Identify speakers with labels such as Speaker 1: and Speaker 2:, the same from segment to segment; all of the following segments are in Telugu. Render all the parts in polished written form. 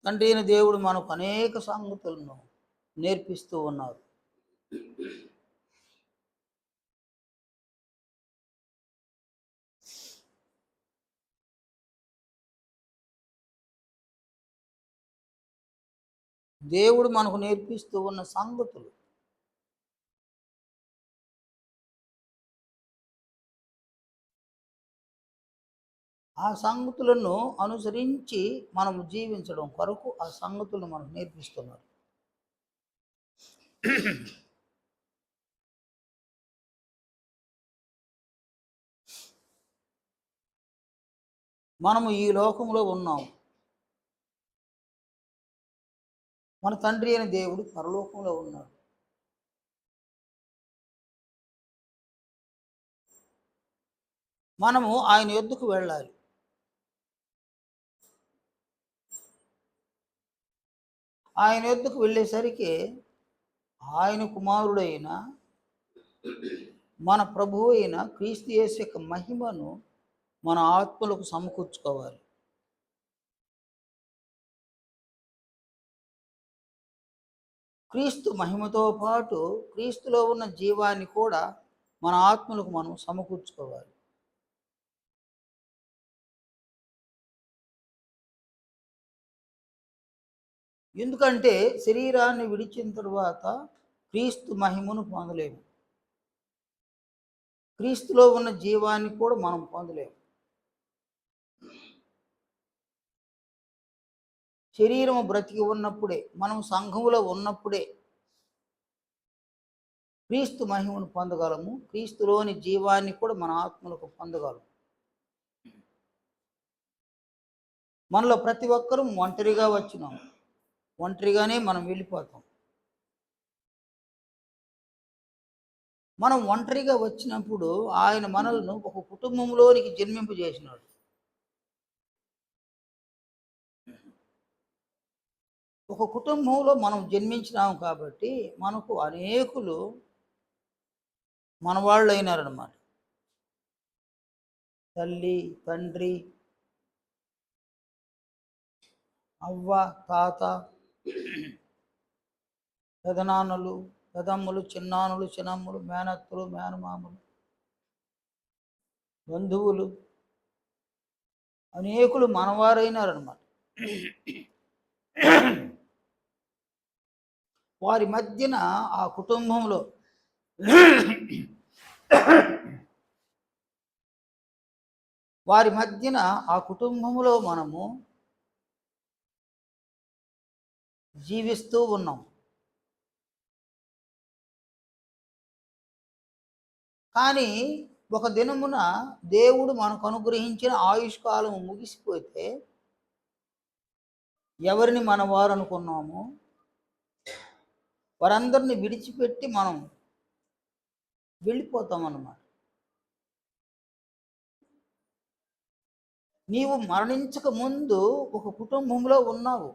Speaker 1: తండ్రి అయిన దేవుడు మనకు అనేక సంగతులను నేర్పిస్తూ ఉన్నారు. దేవుడు మనకు నేర్పిస్తూ ఉన్న సంగతులు ఆ సంగతులను అనుసరించి మనం జీవించడం కొరకు ఆ సంగతులను మనకు నేర్పిస్తున్నారు. మనము ఈ లోకంలో ఉన్నాం. మన తండ్రి అయిన దేవుడు పరలోకంలో ఉన్నాడు. మనము ఆయన యొద్దకు వెళ్ళాలి. ఆయన యొద్దకు వెళ్ళేసరికి ఆయన కుమారుడైన మన ప్రభువు అయిన క్రీస్తు యేసు యొక్క మహిమను మన ఆత్మలకు సమకూర్చుకోవాలి. క్రీస్తు మహిమతో పాటు క్రీస్తులో ఉన్న జీవాన్ని కూడా మన ఆత్మలకు మనం సమకూర్చుకోవాలి. ఎందుకంటే శరీరాన్ని విడిచిన తరువాత క్రీస్తు మహిమను పొందలేము, క్రీస్తులో ఉన్న జీవాన్ని కూడా మనం పొందలేము. శరీరము బ్రతికి ఉన్నప్పుడే, మనం సంఘములో ఉన్నప్పుడే క్రీస్తు మహిమను పొందగలము, క్రీస్తులోని జీవాన్ని కూడా మన ఆత్మలకు పొందగలము. మనలో ప్రతి ఒక్కరూ ఒంటరిగా వచ్చినాం, ఒంటరిగానే మనం వెళ్ళిపోతాం. మనం ఒంటరిగా వచ్చినప్పుడు ఆయన మనల్ని ఒక కుటుంబంలోనికి జన్మింపజేసినాడు. ఒక కుటుంబంలో మనం జన్మించినాము కాబట్టి మనకు అనేకులు మన వాళ్ళు అయినారన్నమాట. తల్లి, తండ్రి, అవ్వ, తాత, పెదనాన్నలు, పెదమ్మలు, చిన్నానులు, చిన్నమ్మలు, మేనత్తలు, మేనమామలు, బంధువులు అనేకులు మనవారైనారన్నమాట. వారి మధ్యన ఆ కుటుంబంలో మనము జీవిస్తూ ఉన్నాం. కానీ ఒక దినమున దేవుడు మనకు అనుగ్రహించిన ఆయుష్కాలం ముగిసిపోతే ఎవరిని మన వారు అనుకున్నామో వారందరిని విడిచిపెట్టి మనం వెళ్ళిపోతాం అన్నమాట. నీవు మరణించక ముందు ఒక కుటుంబంలో ఉన్నావు,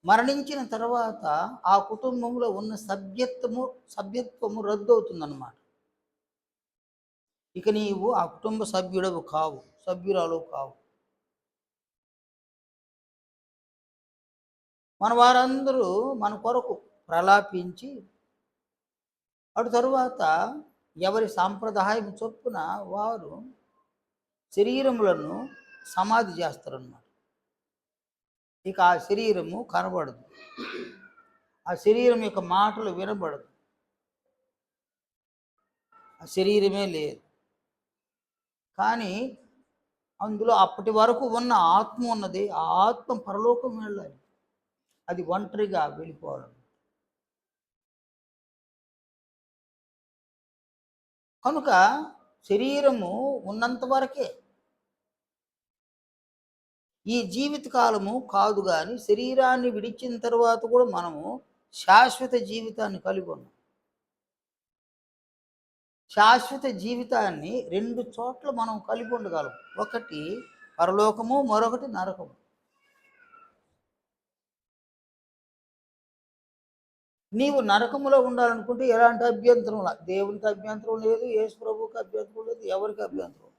Speaker 1: మరణించిన తర్వాత ఆ కుటుంబంలో ఉన్న సభ్యత్వము రద్దు అవుతుందన్నమాట. ఇక నీవు ఆ కుటుంబ సభ్యురాలు కావు. మన వారందరూ మన కొరకు ప్రలాపించి అటు తరువాత ఎవరి సాంప్రదాయం చొప్పున వారు శరీరములను సమాధి చేస్తారన్నమాట. ఇక ఆ శరీరము కనబడదు, ఆ శరీరం యొక్క మాటలు వినబడదు, ఆ శరీరమే లేదు. కానీ అందులో అప్పటి వరకు ఉన్న ఆత్మ ఉన్నది. ఆ ఆత్మ పరలోకం వెళ్ళాలి, అది ఒంటరిగా వెళ్ళిపోవడం. కనుక శరీరము ఉన్నంత వరకే ఈ జీవితకాలము కాదు, కానీ శరీరాన్ని విడిచిన తర్వాత కూడా మనము శాశ్వత జీవితాన్ని కలిగి ఉన్నాం. శాశ్వత జీవితాన్ని రెండు చోట్ల మనం కలిగి ఉండగలం. ఒకటి పరలోకము, మరొకటి నరకము. నీవు నరకములో ఉండాలనుకుంటే ఎలాంటి అభ్యంతరం లేదు, దేవునికి అభ్యంతరం లేదు, యేసు ప్రభువుకి అభ్యంతరం లేదు, ఎవరికి అభ్యంతరం.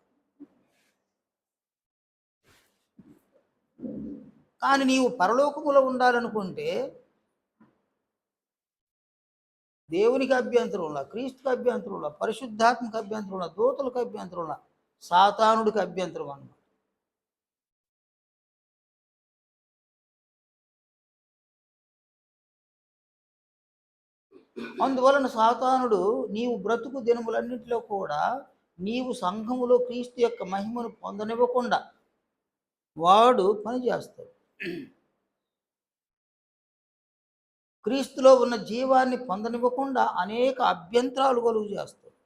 Speaker 1: కానీ నీవు పరలోకములో ఉండాలనుకుంటే దేవునికి అభ్యంతరంలా, క్రీస్తుకి అభ్యంతరంలా, పరిశుద్ధాత్మక అభ్యంతరంలా, దూతలకు అభ్యంతరంలా, సాతానుడికి అభ్యంతరం అన్నమాట. అందువలన సాతానుడు నీవు బ్రతుకు దినములన్నింటిలో కూడా నీవు సంఘములో క్రీస్తు యొక్క మహిమను పొందనివ్వకుండా వాడు పనిచేస్తాడు. క్రీస్తులో ఉన్న జీవాన్ని పొందనివ్వకుండా అనేక అభ్యంతరాలు కలుగు చేస్తాడు.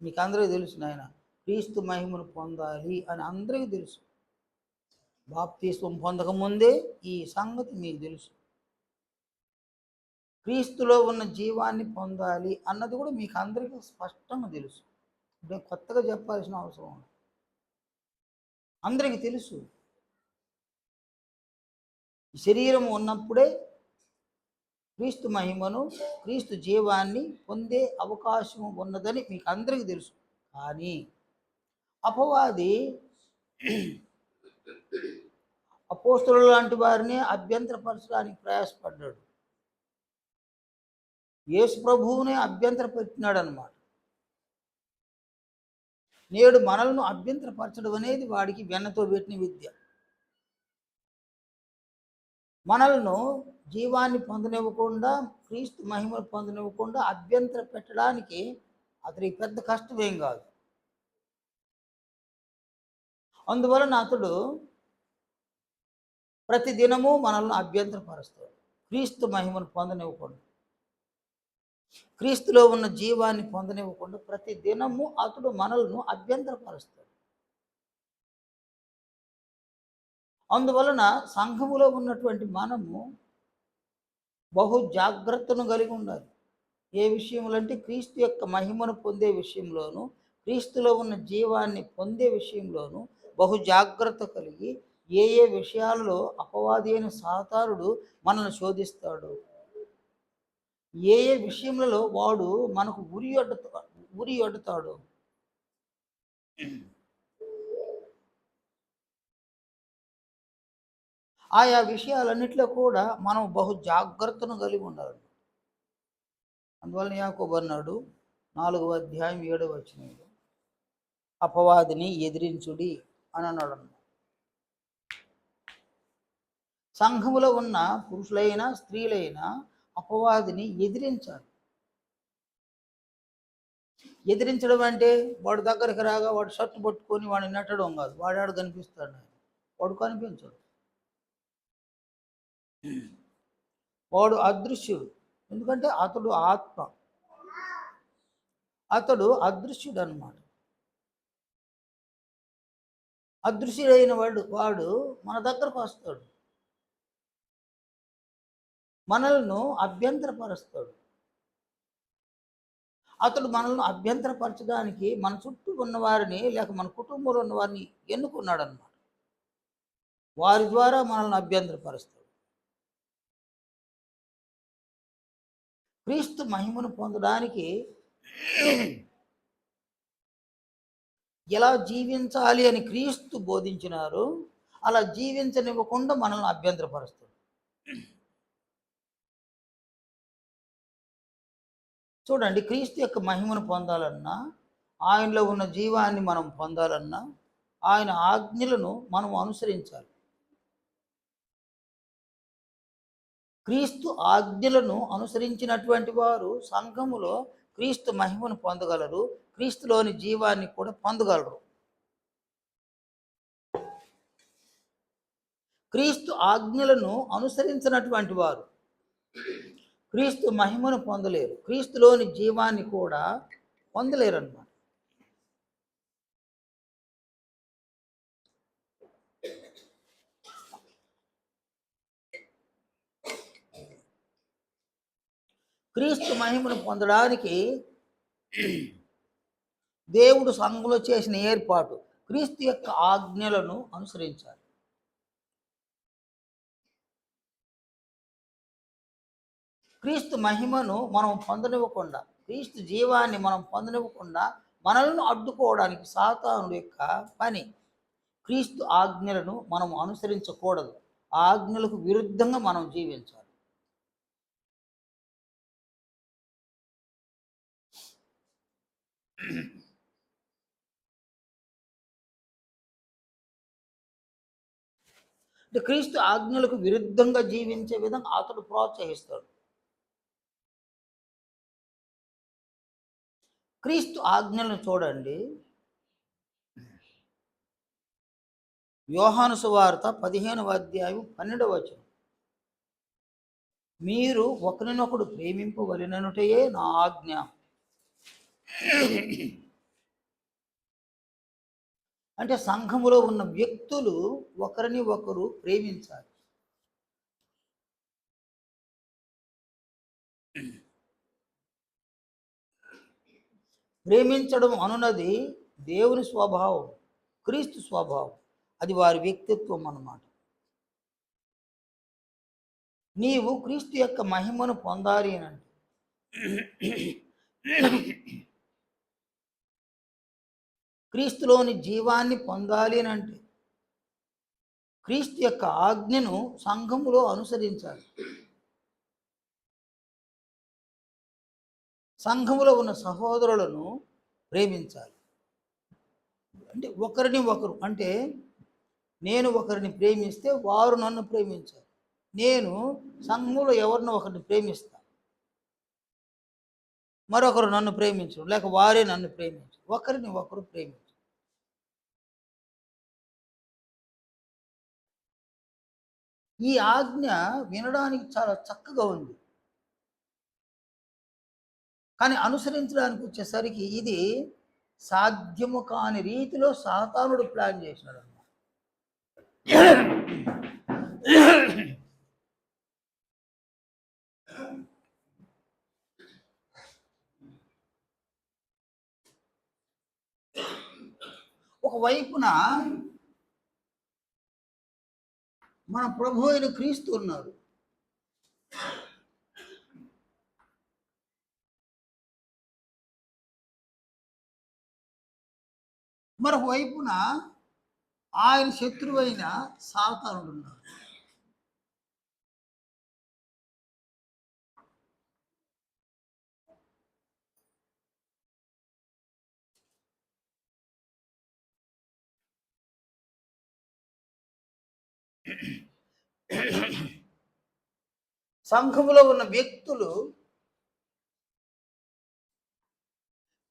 Speaker 1: మీకు అందరికీ తెలుసు నాయన, క్రీస్తు మహిమను పొందాలి అని అందరికీ తెలుసు. బాప్తిస్వం పొందకముందే ఈ సంగతి మీకు తెలుసు. క్రీస్తులో ఉన్న జీవాన్ని పొందాలి అన్నది కూడా మీకు అందరికీ స్పష్టంగా తెలుసు. ఇప్పుడు కొత్తగా చెప్పాల్సిన అవసరం ఉంది, అందరికీ తెలుసు. శరీరం ఉన్నప్పుడే క్రీస్తు మహిమను, క్రీస్తు జీవాన్ని పొందే అవకాశం ఉన్నదని మీకు అందరికీ తెలుసు. కానీ అపవాది అపోస్తలుల లాంటి వారిని అభ్యంతరపరచడానికి ప్రయాసపడ్డాడు. యేసు ప్రభువునే అభ్యంతరపెట్టినాడు అన్నమాట. నేడు మనల్ని అభ్యంతరపరచడం అనేది వాడికి వెన్నతో పెట్టిన విద్య. మనల్ని జీవాన్ని పొందనివ్వకుండా, క్రీస్తు మహిమను పొందనివ్వకుండా అభ్యంతర పెట్టడానికి అతనికి పెద్ద కష్టమేం కాదు. అందువలన అతడు ప్రతిదినము మనల్ని అభ్యంతరపరుస్తాడు, క్రీస్తు మహిమను పొందనివ్వకుండా, క్రీస్తులో ఉన్న జీవాన్ని పొందనివ్వకుండా ప్రతి దినము అతడు మనల్ని అభ్యంతరపరుస్తాడు. అందువలన సంఘములో ఉన్నటువంటి మనము బహు జాగ్రత్తను కలిగి ఉండాలి. ఏ విషయంలో అంటే క్రీస్తు యొక్క మహిమను పొందే విషయంలోనూ, క్రీస్తులో ఉన్న జీవాన్ని పొందే విషయంలోనూ బహు జాగ్రత్త కలిగి ఏ ఏ విషయాలలో అపవాది అయిన సాతానుడు మనల్ని శోధిస్తాడు, ఏ ఏ విషయములలో వాడు మనకు ఉరి అడ్డుతాడు, ఆయా విషయాలన్నింటిలో కూడా మనం బహు జాగ్రత్తను కలిగి ఉండాలి. అందువలన యాకోబు అన్నాడు 4వ అధ్యాయం 7వ వచనంలో, అపవాదిని ఎదిరించుడి అని అన్నాడు. సంఘములో ఉన్న పురుషులైనా స్త్రీలైనా అపవాదిని ఎదిరించాలి. ఎదిరించడం అంటే వాడు దగ్గరికి రాగా వాడు షర్ట్ పట్టుకొని వాడిని నెట్టడం కాదు. వాడాడు కనిపిస్తాడు, వాడు కనిపించడు, వాడు అదృశ్యుడు. ఎందుకంటే అతడు ఆత్మ, అతడు అదృశ్యుడు అన్నమాట. అదృశ్యుడైన వాడు మన దగ్గరకు వస్తాడు, మనల్ని అభ్యంతరపరుస్తాడు. అతడు మనల్ని అభ్యంతరపరచడానికి మన చుట్టూ ఉన్నవారిని లేక మన కుటుంబంలో ఉన్న వారిని ఎన్నుకున్నాడు అన్నమాట. వారి ద్వారా మనల్ని అభ్యంతరపరుస్తాడు. క్రీస్తు మహిమను పొందడానికి ఎలా జీవించాలి అని క్రీస్తు బోధించినారు, అలా జీవించనివ్వకుండా మనల్ని అభ్యంతరపరుస్తాడు. చూడండి, క్రీస్తు యొక్క మహిమను పొందాలన్నా, ఆయనలో ఉన్న జీవాన్ని మనం పొందాలన్నా ఆయన ఆజ్ఞలను మనం అనుసరించాలి. క్రీస్తు ఆజ్ఞలను అనుసరించినటువంటి వారు సంఘములో క్రీస్తు మహిమను పొందగలరు, క్రీస్తులోని జీవాన్ని కూడా పొందగలరు. క్రీస్తు ఆజ్ఞలను అనుసరించినటువంటి వారు క్రీస్తు మహిమను పొందలేరు, క్రీస్తులోని జీవాన్ని కూడా పొందలేరు అన్నమాట. క్రీస్తు మహిమను పొందడానికి దేవుడు సంఘంలో చేసిన ఏర్పాటు క్రీస్తు యొక్క ఆజ్ఞలను అనుసరించాలి. క్రీస్తు మహిమను మనం పొందనివ్వకుండా, క్రీస్తు జీవాన్ని మనం పొందనివ్వకుండా మనల్ని అడ్డుకోవడానికి సాతానుడి యొక్క పని. క్రీస్తు ఆజ్ఞలను మనం అనుసరించకూడదు. ఆ ఆజ్ఞలకు విరుద్ధంగా మనం జీవించాలి. అంటే క్రీస్తు ఆజ్ఞలకు విరుద్ధంగా జీవించే విధంగా అతడు ప్రోత్సహిస్తాడు. క్రీస్తు ఆజ్ఞలను చూడండి. యోహాను సువార్త 15వ అధ్యాయం 12వ వచనం. మీరు ఒకరినొకడు ప్రేమింపవలెననుటయే నా ఆజ్ఞ. అంటే సంఘములో ఉన్న వ్యక్తులు ఒకరిని ఒకరు ప్రేమించాలి. ప్రేమించడం అనున్నది దేవుని స్వభావం, క్రీస్తు స్వభావం. అది వారి వ్యక్తిత్వం అన్నమాట. నీవు క్రీస్తు యొక్క మహిమను పొందాలి అని అంటే క్రీస్తులోని జీవాన్ని పొందాలి అని అంటే క్రీస్తు యొక్క ఆజ్ఞను సంఘములో అనుసరించాలి. సంఘములో ఉన్న సహోదరులను ప్రేమించాలి. అంటే ఒకరిని ఒకరు, అంటే నేను ఒకరిని ప్రేమిస్తే వారు నన్ను ప్రేమించాలి. నేను సంఘంలో ఎవరినో ఒకరిని ప్రేమిస్తాను, మరొకరు నన్ను ప్రేమించరు, లేక వారే నన్ను ప్రేమించరు. ఒకరిని ఒకరు ప్రేమించరు. ఈ ఆజ్ఞ వినడానికి చాలా చక్కగా ఉంది, కానీ అనుసరించడానికి వచ్చేసరికి ఇది సాధ్యము కాని రీతిలో సాతానుడు ప్లాన్ చేసినాడు అన్నమాట. ఒకవైపున మన ప్రభు అయిన క్రీస్తు ఉన్నారు. మరొక వైపున ఆయన శత్రువైన సాతానుడు ఉన్నారు. సంఘములో ఉన్న వ్యక్తులు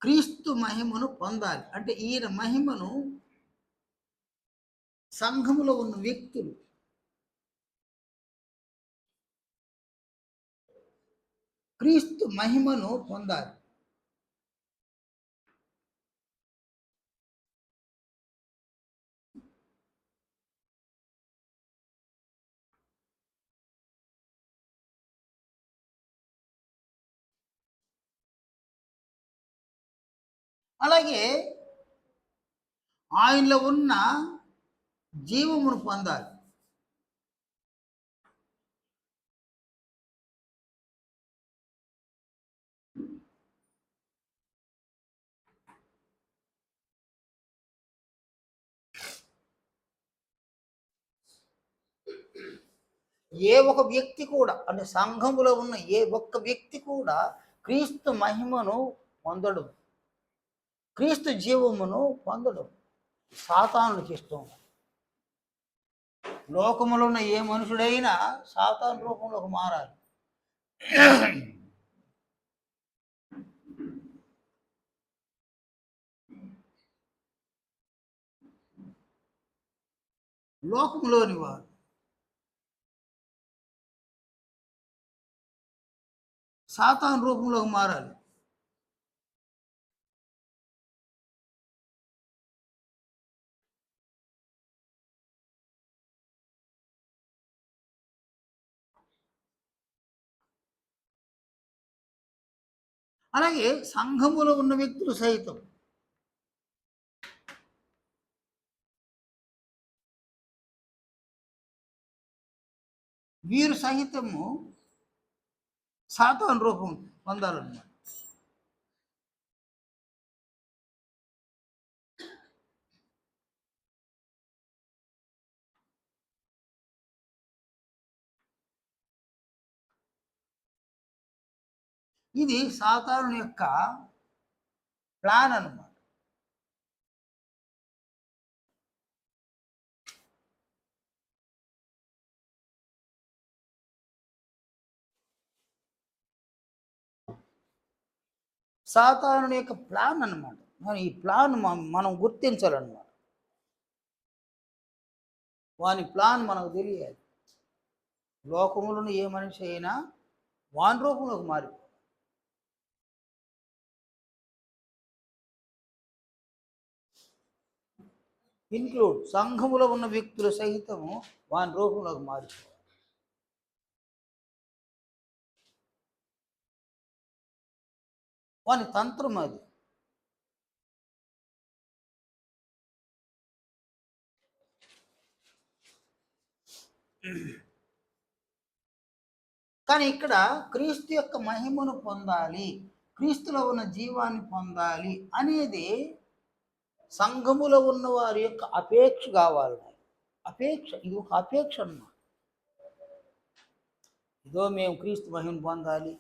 Speaker 1: క్రీస్తు మహిమను పొందాలి. అంటే ఈయన మహిమను సంఘములో ఉన్న వ్యక్తులు క్రీస్తు మహిమను పొందాలి. అలాగే ఆయనలో ఉన్న జీవమును పొందాలి. ఏ ఒక వ్యక్తి కూడా, అంటే సంఘములో ఉన్న ఏ ఒక్క వ్యక్తి కూడా క్రీస్తు మహిమను పొందడం, క్రీస్తు జీవమును పొందడం సాతానుడికి ఇష్టం. లోకములో ఉన్న ఏ మనుషుడైనా సాతాను రూపంలోకి మారాలి. లోకంలోని వారు సాతాను రూపంలోకి మారాలి. అలాగే సంఘములో ఉన్న వ్యక్తులు సైతం వీరు సహితము సాతాను రూపం పొందాలన్నమాట. ఇది సాతాను యొక్క ప్లాన్ అన్నమాట. సాతాను యొక్క ప్లాన్ అన్నమాట. మరి ఈ ప్లాన్ మనం గుర్తించాలన్నమాట. వాని ప్లాన్ మనకు తెలియాలి. లోకములను ఏ మనిషి అయినా వాని రూపంలోకి మారిపో. ఇన్క్లూడ్ సంఘములో ఉన్న వ్యక్తులు సహితము వాని రూపంలోకి మారిపో. వాని తంత్రం అది. కానీ ఇక్కడ క్రీస్తు యొక్క మహిమను పొందాలి, క్రీస్తులో ఉన్న జీవాన్ని పొందాలి అనేది సంఘములో ఉన్న వారి యొక్క అపేక్ష కావాలి. అపేక్ష, ఇది ఒక అపేక్ష అన్నమాట. ఇదో మేము క్రీస్తు మహిమను పొందాలి,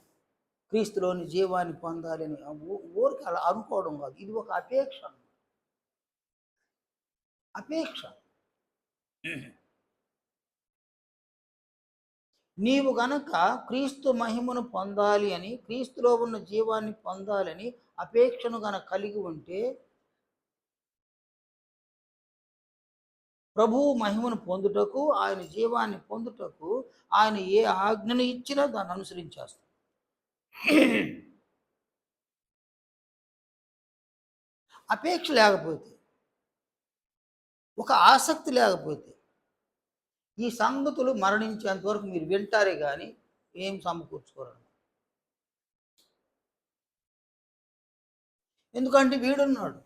Speaker 1: క్రీస్తులోని జీవాన్ని పొందాలి అని ఊరికి అలా అనుకోవడం కాదు. ఇది ఒక అపేక్ష. అపేక్ష. నీవు గనక క్రీస్తు మహిమను పొందాలి అని, క్రీస్తులో ఉన్న జీవాన్ని పొందాలని అపేక్షను గనక కలిగి ఉంటే, ప్రభువు మహిమను పొందుటకు, ఆయన జీవాన్ని పొందుటకు ఆయన ఏ ఆజ్ఞను ఇచ్చినా దాన్ని అనుసరించేస్తాం. అపేక్ష లేకపోతే, ఒక ఆసక్తి లేకపోతే, ఈ సంగతులు మరణించేంత వరకు మీరు వింటారే కానీ ఏం సమకూర్చుకోరు. ఎందుకంటే వీడున్నాడు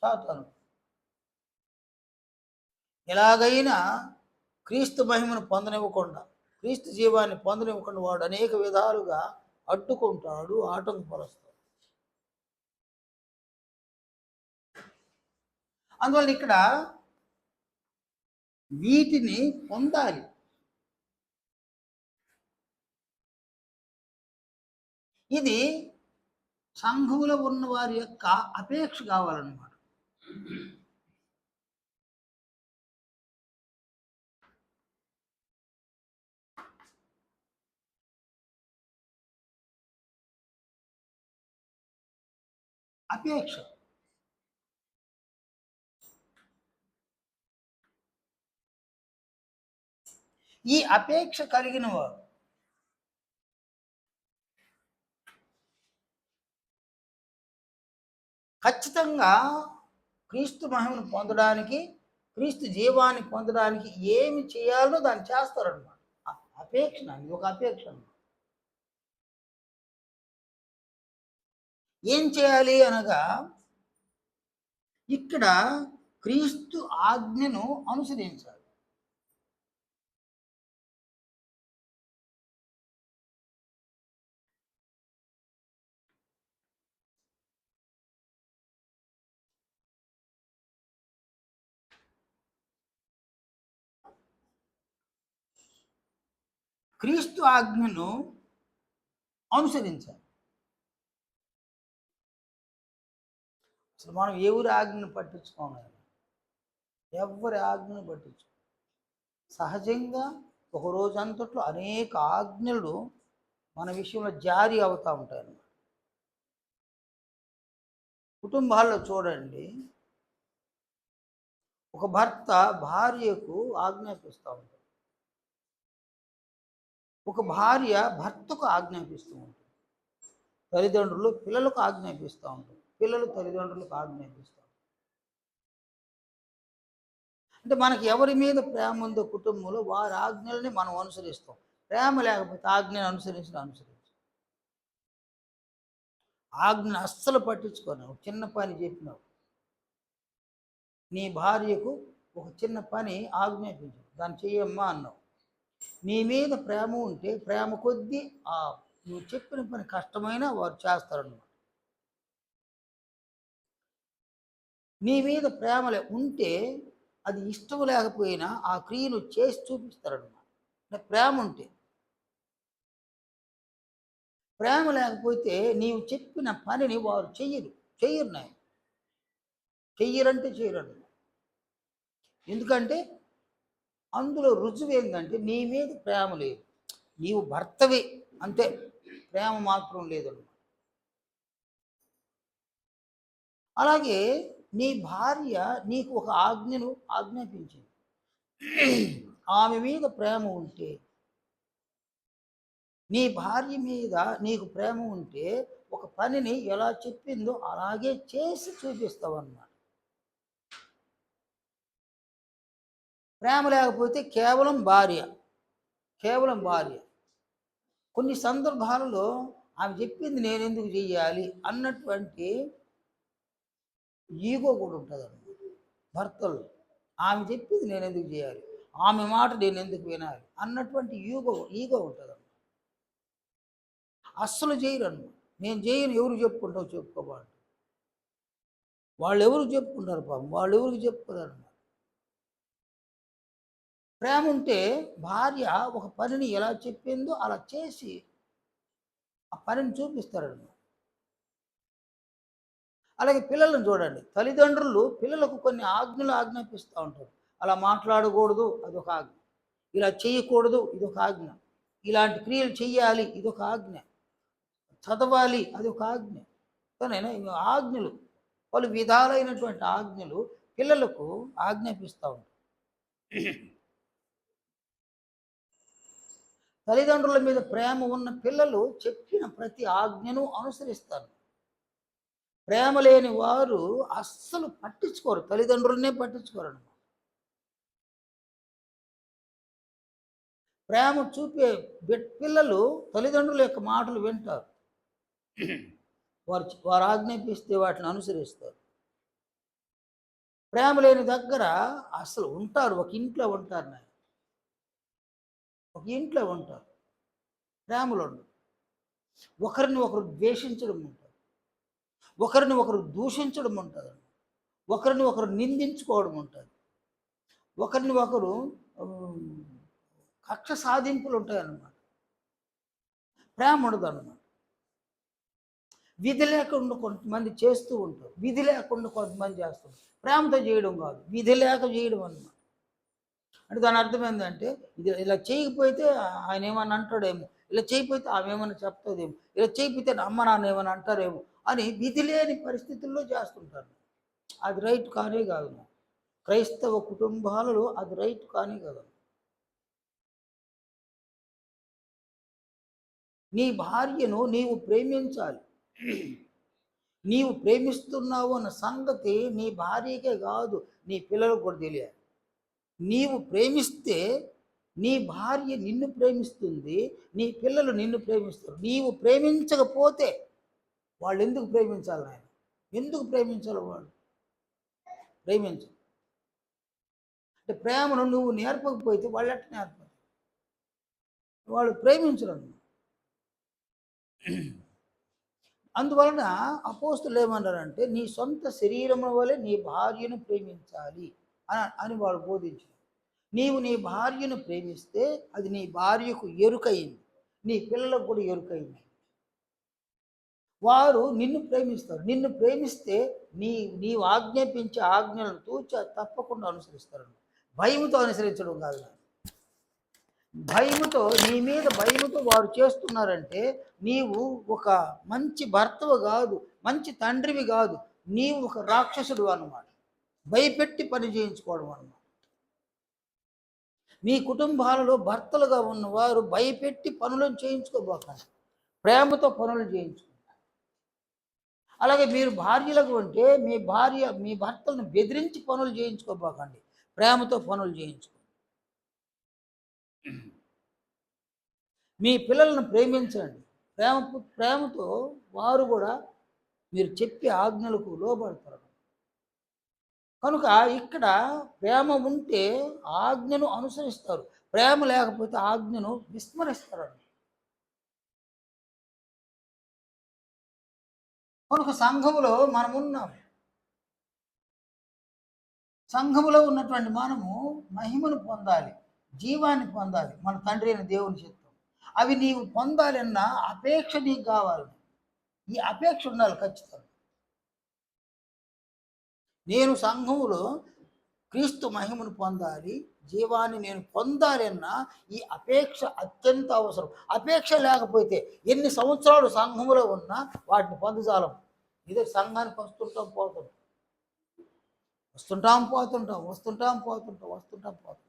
Speaker 1: సాతాను, ఎలాగైనా క్రీస్తు మహిమను పొందనివ్వకుండా, క్రీస్తు జీవాన్ని పొందనివ్వకుండా వాడు అనేక విధాలుగా అడ్డుకుంటాడు, ఆటంకపరుస్తాడు. అందువల్ల ఇక్కడ వీటిని పొందాలి. ఇది సంఘములో ఉన్న వారి యొక్క అపేక్ష కావాలన్నమాట. అపేక్ష. ఈ అపేక్ష కలిగిన వారు ఖచ్చితంగా క్రీస్తు మహిమను పొందడానికి, క్రీస్తు జీవాన్ని పొందడానికి ఏమి చేయాలో దాన్ని చేస్తారన్నమాట. అపేక్ష, ఇది ఒక అపేక్ష. ఏం చేయాలి అనగా, ఇక్కడ క్రీస్తు ఆజ్ఞను అనుసరించాలి. క్రీస్తు ఆజ్ఞను అనుసరించాలి. అసలు మనం ఎవరి ఆజ్ఞను పట్టించుకోవాలి? ఎవరి ఆజ్ఞను పట్టించుకో. సహజంగా ఒక రోజంతట్లో అనేక ఆజ్ఞలు మన విషయంలో జారీ అవుతూ ఉంటాయి అన్నమాట. కుటుంబాల్లో చూడండి, ఒక భర్త భార్యకు ఆజ్ఞాపిస్తూ ఉంటాడు, ఒక భార్య భర్తకు ఆజ్ఞాపిస్తూ ఉంటుంది, తల్లిదండ్రులు పిల్లలకు ఆజ్ఞాపిస్తూ ఉంటారు, పిల్లలు తల్లిదండ్రులకు ఆజ్ఞాపిస్తూ ఉంటారు. అంటే మనకి ఎవరి మీద ప్రేమ ఉందో కుటుంబంలో వారి ఆజ్ఞల్ని మనం అనుసరిస్తాం. ప్రేమ లేకపోతే ఆజ్ఞను అనుసరించు. ఆజ్ఞను అస్సలు పట్టించుకోను. చిన్న పని చెప్పినావు, నీ భార్యకు ఒక చిన్న పని ఆజ్ఞాపించు, దాన్ని చెయ్యమ్మా అన్నావు. నీ మీద ప్రేమ ఉంటే ప్రేమ కొద్దీ నువ్వు చెప్పిన పని కష్టమైనా వారు చేస్తారన్నమాట. నీ మీద ప్రేమ ఉంటే అది ఇష్టం లేకపోయినా ఆ క్రియను చేసి చూపిస్తారన్నమాట. ప్రేమ ఉంటే. ప్రేమ లేకపోతే నీవు చెప్పిన పనిని వారు చెయ్యరు నాయన. చెయ్యరంటే చెయ్యరండి. ఎందుకంటే అందులో రుజువు ఏంటంటే నీ మీద ప్రేమ లేదు. నీవు భర్తవి అంతే, ప్రేమ మాత్రం లేదన్నమాట. అలాగే నీ భార్య నీకు ఒక ఆజ్ఞను ఆజ్ఞాపించింది. ఆమె మీద ప్రేమ ఉంటే, నీ భార్య మీద నీకు ప్రేమ ఉంటే ఒక పనిని ఎలా చెప్పిందో అలాగే చేసి చూపిస్తావు అన్నమాట. ప్రేమ లేకపోతే కేవలం భార్య, కేవలం భార్య. కొన్ని సందర్భాలలో ఆమె చెప్పింది నేను ఎందుకు చెయ్యాలి అన్నటువంటి ఈగో కూడా ఉంటుంది అన్నమాట భర్తలు. ఆమె చెప్పింది నేను ఎందుకు చేయాలి, ఆమె మాట నేను ఎందుకు వినాలి అన్నటువంటి ఈగో ఉంటుంది అన్నమాట. అస్సలు చేయరు అన్నమాట. నేను చేయను, ఎవరు చెప్పుకుంటావు చెప్పుకోబాడు. వాళ్ళు ఎవరు చెప్పుకుంటారు పాపం, వాళ్ళు ఎవరికి చెప్పుకోరు. ప్రేమ ఉంటే భార్య ఒక పనిని ఎలా చెప్పిందో అలా చేసి ఆ పనిని చూపిస్తారన్నమాట. అలాగే పిల్లలను చూడండి, తల్లిదండ్రులు పిల్లలకు కొన్ని ఆజ్ఞలు ఆజ్ఞాపిస్తూ ఉంటారు. అలా మాట్లాడకూడదు, అదొక ఆజ్ఞ. ఇలా చేయకూడదు, ఇదొక ఆజ్ఞ. ఇలాంటి క్రియలు చెయ్యాలి, ఇదొక ఆజ్ఞ. చదవాలి, అదొక ఆజ్ఞ. కానీ ఆజ్ఞలు, పలు విధాలైనటువంటి ఆజ్ఞలు పిల్లలకు ఆజ్ఞాపిస్తూ ఉంటారు. తల్లిదండ్రుల మీద ప్రేమ ఉన్న పిల్లలు చెప్పిన ప్రతి ఆజ్ఞను అనుసరిస్తారు. ప్రేమ లేని వారు అస్సలు పట్టించుకోరు, తల్లిదండ్రులనే పట్టించుకోరు. ప్రేమ చూపే పిల్లలు తల్లిదండ్రుల యొక్క మాటలు వింటారు. వారు ఆజ్ఞాపిస్తే వాటిని అనుసరిస్తారు. ప్రేమ లేని దగ్గర అసలు ఉంటారు, ఒక ఇంట్లో ఉంటారు నాయన, ఒక ఇంట్లో ఉంటారు, ప్రేమలో ఉండరు. ఒకరిని ఒకరు ద్వేషించడం ఉంటుంది, ఒకరిని ఒకరు దూషించడం ఉంటుంది, ఒకరిని ఒకరు నిందించుకోవడం ఉంటుంది, ఒకరిని ఒకరు కక్ష సాధింపులు ఉంటాయన్నమాట. ప్రేమ ఉండదు అన్నమాట. విధి లేకుండా కొంతమంది చేస్తూ ఉంటారు, విధి లేకుండా కొంతమంది చేస్తారు. ప్రేమతో చేయడం కాదు, విధి లేక చేయడం అన్నమాట. అంటే దాని అర్థం ఏంటంటే, ఇది ఇలా చేయకపోతే ఆయన ఏమన్నా అంటాడేమో, ఇలా చేయకపోతే ఆమె ఏమన్నా చెప్తుందేమో, ఇలా చేయకపోతే అమ్మ నాన్న ఏమన్నా అంటారేమో అని విధి లేని పరిస్థితుల్లో చేస్తుంటారు. అది రైట్ కానే కాదు. క్రైస్తవ కుటుంబాలలో అది రైట్ కానే కాదు. నీ భార్యను నీవు ప్రేమించాలి. నీవు ప్రేమిస్తున్నావు అన్న సంగతి నీ భార్యకే కాదు, నీ పిల్లలకు కూడా తెలియాలి. నీవు ప్రేమిస్తే నీ భార్య నిన్ను ప్రేమిస్తుంది, నీ పిల్లలు నిన్ను ప్రేమిస్తారు. నీవు ప్రేమించకపోతే వాళ్ళు ఎందుకు ప్రేమించాలి నాయన? ఎందుకు ప్రేమించాలి వాళ్ళు? ప్రేమించు. అంటే ప్రేమను నువ్వు నేర్పకపోతే వాళ్ళు ఎట్లా నేర్పాలి? వాళ్ళు ప్రేమించరు. అందువలన అపోస్తులు ఏమన్నారంటే, నీ సొంత శరీరం వలె నీ భార్యను ప్రేమించాలి అని వాళ్ళు బోధించారు. నీవు నీ భార్యను ప్రేమిస్తే అది నీ భార్యకు ఎరుకయింది, నీ పిల్లలకు కూడా ఎరుకయింది. వారు నిన్ను ప్రేమిస్తారు. నిన్ను ప్రేమిస్తే నీవు ఆజ్ఞాపించే ఆజ్ఞలను తప్పకుండా అనుసరిస్తారు. భయముతో అనుసరించడం కాదు, భయముతో, నీ మీద భయముతో వారు చేస్తున్నారంటే నీవు ఒక మంచి భర్తవు కాదు, మంచి తండ్రివి కాదు, నీవు ఒక రాక్షసుడు అన్నమాట. భయపెట్టి పని చేయించుకోవడం అన్నమాట. మీ కుటుంబాలలో భర్తలుగా ఉన్నవారు భయపెట్టి పనులను చేయించుకోబోకండి, ప్రేమతో పనులు చేయించుకోండి. అలాగే మీరు భార్యలకు అంటే మీ భర్తలను బెదిరించి పనులు చేయించుకోబోకండి, ప్రేమతో పనులు చేయించుకోండి. మీ పిల్లలను ప్రేమించండి, ప్రేమతో వారు కూడా మీరు చెప్పే ఆజ్ఞలకు లోబడతారు. కనుక ఇక్కడ ప్రేమ ఉంటే ఆజ్ఞను అనుసరిస్తారు, ప్రేమ లేకపోతే ఆజ్ఞను విస్మరిస్తారు. కనుక సంఘములో మనమున్నాం, సంఘములో ఉన్నటువంటి మనము మహిమను పొందాలి, జీవాన్ని పొందాలి, మన తండ్రి అయిన దేవుని చిత్తం. అవి నీవు పొందాలన్నా అపేక్ష నీకు కావాలి. ఈ అపేక్ష ఉండాలి ఖచ్చితంగా. నేను సంఘములో క్రీస్తు మహిమను పొందాలి, జీవాన్ని నేను పొందాలి అన్న ఈ అపేక్ష అత్యంత అవసరం. అపేక్ష లేకపోతే ఎన్ని సంవత్సరాలు సంఘములో ఉన్నా వాటిని పొందజాలం. ఇదే సంఘానికి వస్తుంటాం పోతుంటాం, వస్తుంటాం పోతుంటాం, వస్తుంటాం పోతుంటాం, వస్తుంటాం పోతుంటాం.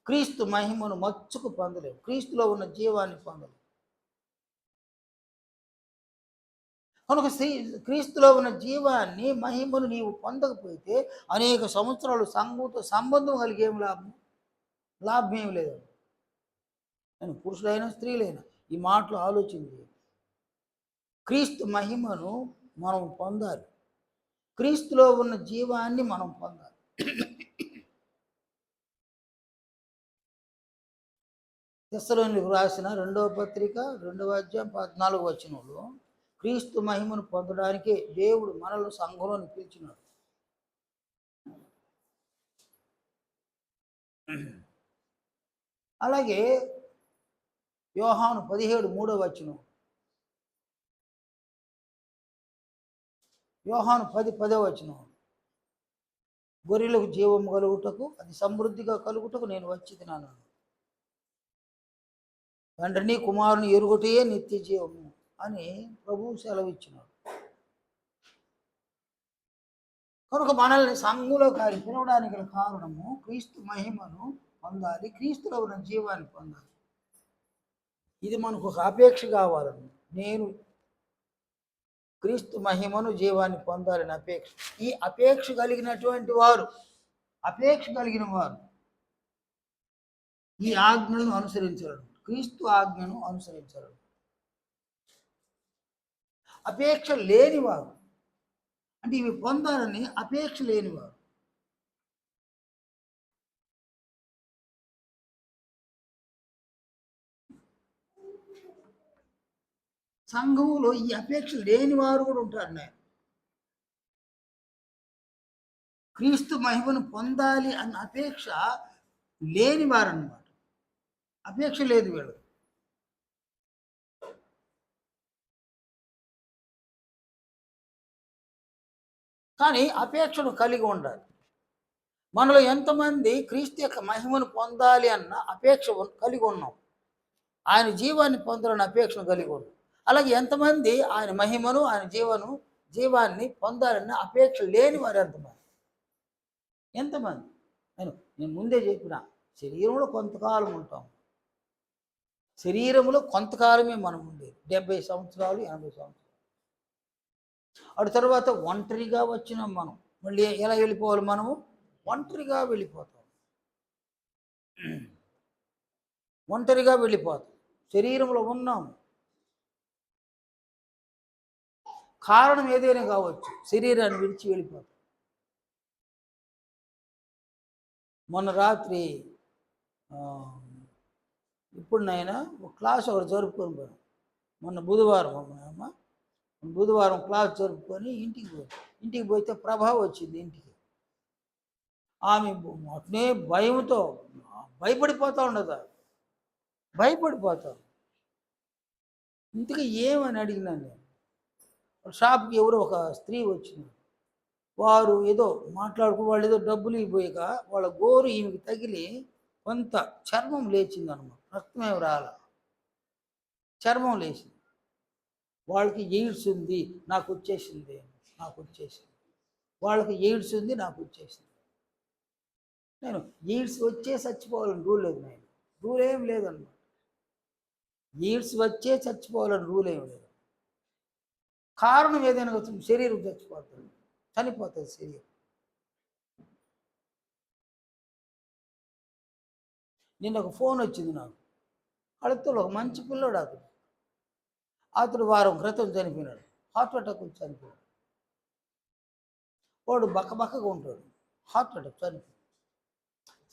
Speaker 1: క్రీస్తు మహిమను మచ్చుకు పొందలేము, క్రీస్తులో ఉన్న జీవాన్ని పొందలేము. కనుక క్రీస్తులో ఉన్న జీవాన్ని మహిమను నీవు పొందకపోతే అనేక సంవత్సరాలు సంఘంతో సంబంధం కలిగి ఏం లాభం? లాభం ఏం లేదు. నేను పురుషులైనా స్త్రీలైనా ఈ మాటలు ఆలోచించి క్రీస్తు మహిమను మనం పొందాలి, క్రీస్తులో ఉన్న జీవాన్ని మనం పొందాలి. తెస్సలోనికీయులకు రాసిన 2వ పత్రిక 2వ అధ్యాయం 14వ వచనంలో క్రీస్తు మహిమను పొందడానికే దేవుడు మనల్ని సంఘంలోని పిలిచినాడు. అలాగే యోహాను 17:3వ వచనం, యోహాను 10:10వ వచనం, గొర్రెలకు జీవము కలుగుటకు అది సమృద్ధిగా కలుగుటకు నేను వచ్చి తిన్నాను. తండ్రిని కుమారుని ఎరుగుటయే నిత్య జీవము అని ప్రభువు సెలవిచ్చినాడు. కనుక మనల్ని సంఘంలో పిలవడానికి గల కారణము క్రీస్తు మహిమను పొందాలి, క్రీస్తులో ఉన్న జీవాన్ని పొందాలి. ఇది మనకు ఒక అపేక్ష కావాలని, నేను క్రీస్తు మహిమను జీవాన్ని పొందాలని అపేక్ష. ఈ అపేక్ష కలిగినటువంటి వారు, అపేక్ష కలిగిన వారు ఈ ఆజ్ఞలను అనుసరించరు, క్రీస్తు ఆజ్ఞను అనుసరించరు. అపేక్ష లేనివారు అంటే ఇవి పొందాలని అపేక్ష లేనివారు, సంఘంలో ఈ అపేక్ష లేనివారు కూడా ఉంటారు. నేను క్రీస్తు మహిమను పొందాలి అన్న అపేక్ష లేనివారు అన్నమాట. అపేక్ష లేదు వీళ్ళు. కానీ అపేక్షను కలిగి ఉండాలి. మనలో ఎంతమంది క్రీస్తు యొక్క మహిమను పొందాలి అన్న అపేక్ష కలిగి ఉన్నాం, ఆయన జీవాన్ని పొందాలని అపేక్షను కలిగి ఉన్నాం. అలాగే ఎంతమంది ఆయన మహిమను, ఆయన జీవాన్ని పొందాలన్న అపేక్ష లేని వారు ఎంతమంది? నేను ముందే చెప్పిన, శరీరంలో కొంతకాలం ఉంటాం, శరీరంలో కొంతకాలమే మనం ఉండేది, 70 సంవత్సరాలు 80 సంవత్సరాలు. అటు తర్వాత ఒంటరిగా వచ్చినాం మనం. మళ్ళీ ఎలా వెళ్ళిపోవాలి? మనము ఒంటరిగా వెళ్ళిపోతాం, ఒంటరిగా వెళ్ళిపోతాం. శరీరంలో ఉన్నాము, కారణం ఏదైనా కావచ్చు, శరీరాన్ని విడిచి వెళ్ళిపోతాం. మొన్న రాత్రి ఇప్పుడు నాయన ఒక క్లాస్ ఒకటి జరుపుకొని పోయాం. మొన్న బుధవారం క్లాస్ జరుపుకొని ఇంటికి పోతే ప్రభావ వచ్చింది ఇంటికి. ఆమె అట్నే భయంతో భయపడిపోతూ ఉండదు, భయపడిపోతాం. ఇంతకీ ఏమని అడిగినాను నేను. షాప్కి ఎవరో ఒక స్త్రీ వచ్చింది, వారు ఏదో మాట్లాడుకుని వాళ్ళు ఏదో డబ్బులు ఇవ్వక వాళ్ళ గోరు ఈమెకి తగిలి కొంత చర్మం లేచింది అనమాట, రక్తమేమి రాల, చర్మం లేచింది. వాళ్ళకి ఎయిడ్స్ ఉంది, నాకు వచ్చేసింది. వాళ్ళకి ఎయిడ్స్ ఉంది, నాకు వచ్చేసింది. నేను ఎయిడ్స్ వచ్చే చచ్చిపోవాలని రూల్ లేదు, రూల్ ఏం లేదన్నమాట. ఎయిడ్స్ వచ్చే చచ్చిపోవాలని రూల్ ఏం లేదు. కారణం ఏదైనా వచ్చింది, శరీరం చనిపోతుంది శరీరం. నిన్న ఒక ఫోన్ వచ్చింది నాకు, అడుగుతాడు ఒక మంచి పిల్లడు, అతడు వారం క్రితం చనిపోయినాడు, హార్ట్ అటాక్ వచ్చి చనిపోయాడు. వాడు బక్కగా ఉంటాడు, హార్ట్ అటాక్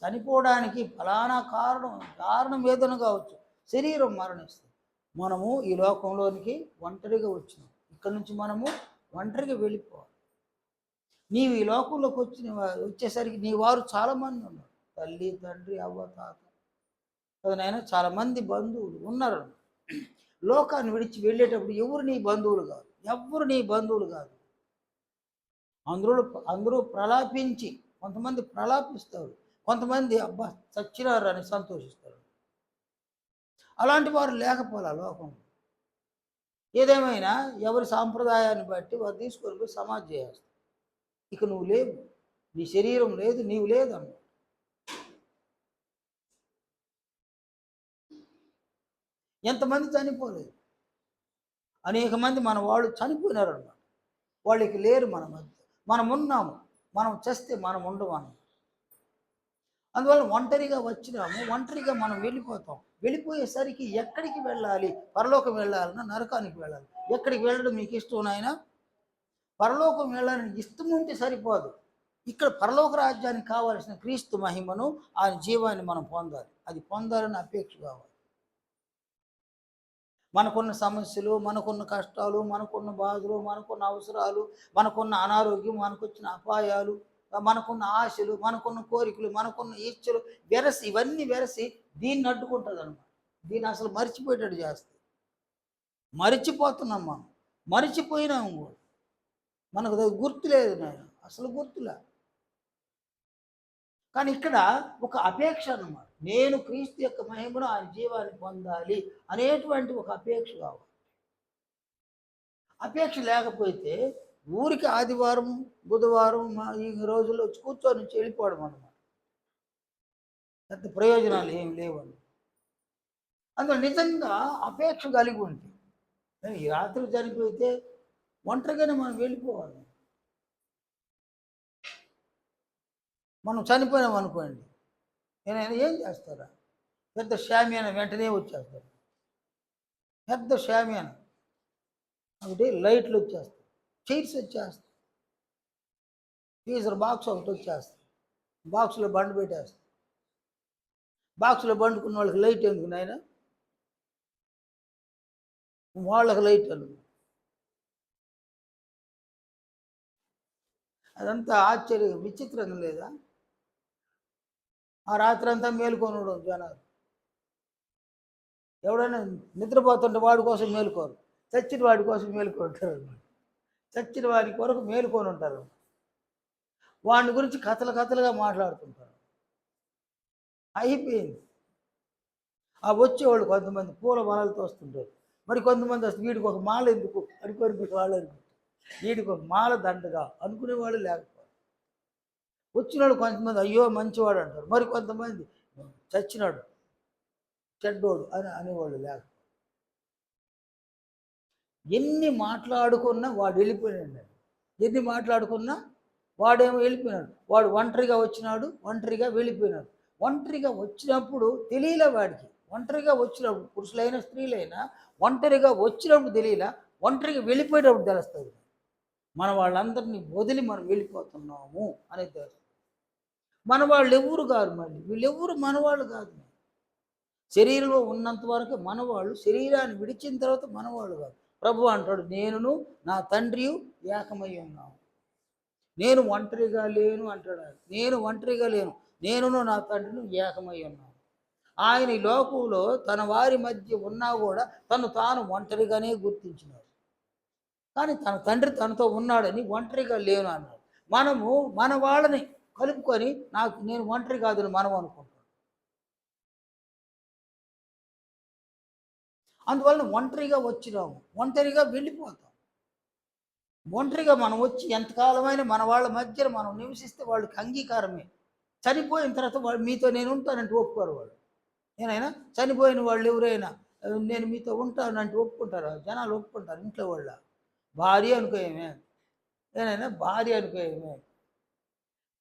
Speaker 1: చనిపోవడానికి ఫలానా కారణం ఏదైనా కావచ్చు, శరీరం మరణిస్తుంది. మనము ఈ లోకంలోనికి ఒంటరిగా వచ్చినాం, ఇక్కడి నుంచి మనము ఒంటరిగా వెళ్ళిపోవాలి. నీవు ఈ లోకంలోకి వచ్చేసరికి నీ వారు చాలామంది ఉన్నారు, తల్లి తండ్రి అవ్వ తాత, కదా నాయన. చాలామంది బంధువులు ఉన్నారు, లోకాన్ని విడిచి వెళ్ళేటప్పుడు ఎవరు నీ బంధువులు కాదు, ఎవ్వరు నీ బంధువులు కాదు. అందరూ అందరూ ప్రలాపించి, కొంతమంది ప్రలాపిస్తారు, కొంతమంది అబ్బా చచ్చినారు అని సంతోషిస్తారు. అలాంటి వారు లేకపోలే లోకంలో. ఏదేమైనా ఎవరి సాంప్రదాయాన్ని బట్టి వారు తీసుకొని పోయి సమాధి చేస్తారు. ఇక నువ్వు లేవు, నీ శరీరం లేదు, నీవు లేదన్న. ఎంతమంది చనిపోలేదు, అనేక మంది మన వాళ్ళు చనిపోయినారు అన్నమాట. వాళ్ళకి లేరు మన మధ్య. మనం ఉన్నాము, మనం చేస్తే మనం ఉండమని. అందువల్ల ఒంటరిగా వచ్చినాము, ఒంటరిగా మనం వెళ్ళిపోతాం. వెళ్ళిపోయేసరికి ఎక్కడికి వెళ్ళాలి? పరలోకం వెళ్ళాలన్నా నరకానికి వెళ్ళాలి? ఎక్కడికి వెళ్ళడం మీకు ఇష్టం నాయన? పరలోకం వెళ్ళాలని ఇష్టం ఉంటే సరిపోదు. ఇక్కడ పరలోక రాజ్యానికి కావాల్సిన క్రీస్తు మహిమను, ఆయన జీవాన్ని మనం పొందాలి. అది పొందాలని అపేక్ష కావాలి. మనకున్న సమస్యలు, మనకున్న కష్టాలు, మనకున్న బాధలు, మనకున్న అవసరాలు, మనకున్న అనారోగ్యం, మనకొచ్చిన అపాయాలు, మనకున్న ఆశలు, మనకున్న కోరికలు, మనకున్న ఇచ్చలు ఇవన్నీ వెరసి దీన్ని అడ్డుకుంటుంది అనమాట. దీన్ని అసలు మర్చిపోయేటట్టు చేస్తుంది. మరిచిపోతున్నాం మనం, మరిచిపోయినాము కూడా. మనకు గుర్తు లేదు నేను, అసలు గుర్తులే. కానీ ఇక్కడ ఒక అపేక్ష అన్నమాట. నేను క్రీస్తు యొక్క మహిమను, ఆయన జీవాన్ని పొందాలి అనేటువంటి ఒక అపేక్ష కావాలి. అపేక్ష లేకపోతే ఊరికి ఆదివారం బుధవారం ఈ రోజుల్లో వచ్చి కూర్చొని నుంచి వెళ్ళిపోవడం అన్నమాట. పెద్ద ప్రయోజనాలు ఏం లేవండి. అందులో నిజంగా అపేక్ష కలిగి ఉంటే, ఈ రాత్రి చనిపోతే ఒంటరిగానే మనం వెళ్ళిపోవాలి. మనం చనిపోయినాం అనుకోండి, నేను ఏం చేస్తారా? పెద్ద షామియాన వెంటనే వచ్చేస్తారు. పెద్ద షామియాన ఒకటి, లైట్లు వచ్చేస్తాయి, చైర్స్ వచ్చేస్తాయి, ఫీజర్ బాక్స్ ఒకటి వచ్చేస్తాయి, బాక్స్లో బండి పెట్టేస్తాయి. బాక్స్లో బండుకున్న వాళ్ళకి లైట్ ఎందుకు నాయన? వాళ్ళకి లైట్ అను. అదంతా ఆశ్చర్యం, విచిత్రంగా లేదా? ఆ రాత్రి అంతా మేలుకొనడం జనాలు. ఎవడైనా నిద్రపోతుంటే వాడి కోసం మేలుకోరు, చచ్చిన వాడి కోసం మేలుకుంటారు. చచ్చిన వాడి కొరకు మేలుకొని ఉంటారు. వాడిని గురించి కథలుగా మాట్లాడుతుంటారు. అయిపోయింది. ఆ వచ్చేవాళ్ళు కొంతమంది పూల మాలలతో వస్తుంటారు, మరి కొంతమంది వస్తుంది వీడికి ఒక మాల ఎందుకు అనుకోని వాళ్ళు అనుకుంటారు, వీడికి ఒక మాల దండగా అనుకునేవాళ్ళు లేకపోతే. వచ్చినాడు కొంతమంది అయ్యో మంచివాడు అంటారు, మరి కొంతమంది చచ్చినాడు చెడ్డోడు అని అనేవాళ్ళు లేక. ఎన్ని మాట్లాడుకున్నా వాడు వెళ్ళిపోయినాడు. ఎన్ని మాట్లాడుకున్నా వాడేమో వెళ్ళిపోయినాడు. వాడు ఒంటరిగా వచ్చినాడు, ఒంటరిగా వెళ్ళిపోయినాడు. ఒంటరిగా వచ్చినప్పుడు తెలియలే వాడికి. ఒంటరిగా వచ్చినప్పుడు, పురుషులైనా స్త్రీలైనా ఒంటరిగా వచ్చినప్పుడు తెలియలా, ఒంటరిగా వెళ్ళిపోయేటప్పుడు తెలుస్తుంది. మన వాళ్ళందరినీ వదిలి మనం వెళ్ళిపోతున్నాము అనేది తెలుస్తుంది. మన వాళ్ళు ఎవరు కాదు, మళ్ళీ వీళ్ళెవరు మనవాళ్ళు కాదు. శరీరంలో ఉన్నంత వరకు మనవాళ్ళు, శరీరాన్ని విడిచిన తర్వాత మనవాళ్ళు కాదు. ప్రభు అంటాడు, నేనును నా తండ్రి ఏకమై ఉన్నాము. నేను ఒంటరిగా లేను అంటాడు. నేను ఒంటరిగా లేను, నేనును నా తండ్రిని ఏకమై ఉన్నాను. ఆయన ఈ లోకంలో తన వారి మధ్య ఉన్నా కూడా తను తాను ఒంటరిగానే గుర్తించినాడు. కానీ తన తండ్రి తనతో ఉన్నాడని ఒంటరిగా లేను అన్నాడు. మనము మన వాళ్ళని కలుపుకొని నేను ఒంటరి కాదని మనం అనుకుంటాం. అందువలన ఒంటరిగా వచ్చినాము, ఒంటరిగా వెళ్ళిపోతాం. ఒంటరిగా మనం వచ్చి ఎంతకాలమైన మన వాళ్ళ మధ్యన మనం నివసిస్తే వాళ్ళకి అంగీకారమే. చనిపోయిన తర్వాత వాళ్ళు మీతో నేను ఉంటానంటే ఒప్పుకోరు వాళ్ళు. నేనైనా చనిపోయిన వాళ్ళు ఎవరైనా నేను మీతో ఉంటానంటే ఒప్పుకుంటారు, జనాలు ఒప్పుకుంటారు. ఇంట్లో వాళ్ళ భార్య అనుకోయేమే, నేనైనా భార్య అనుకోయేమే,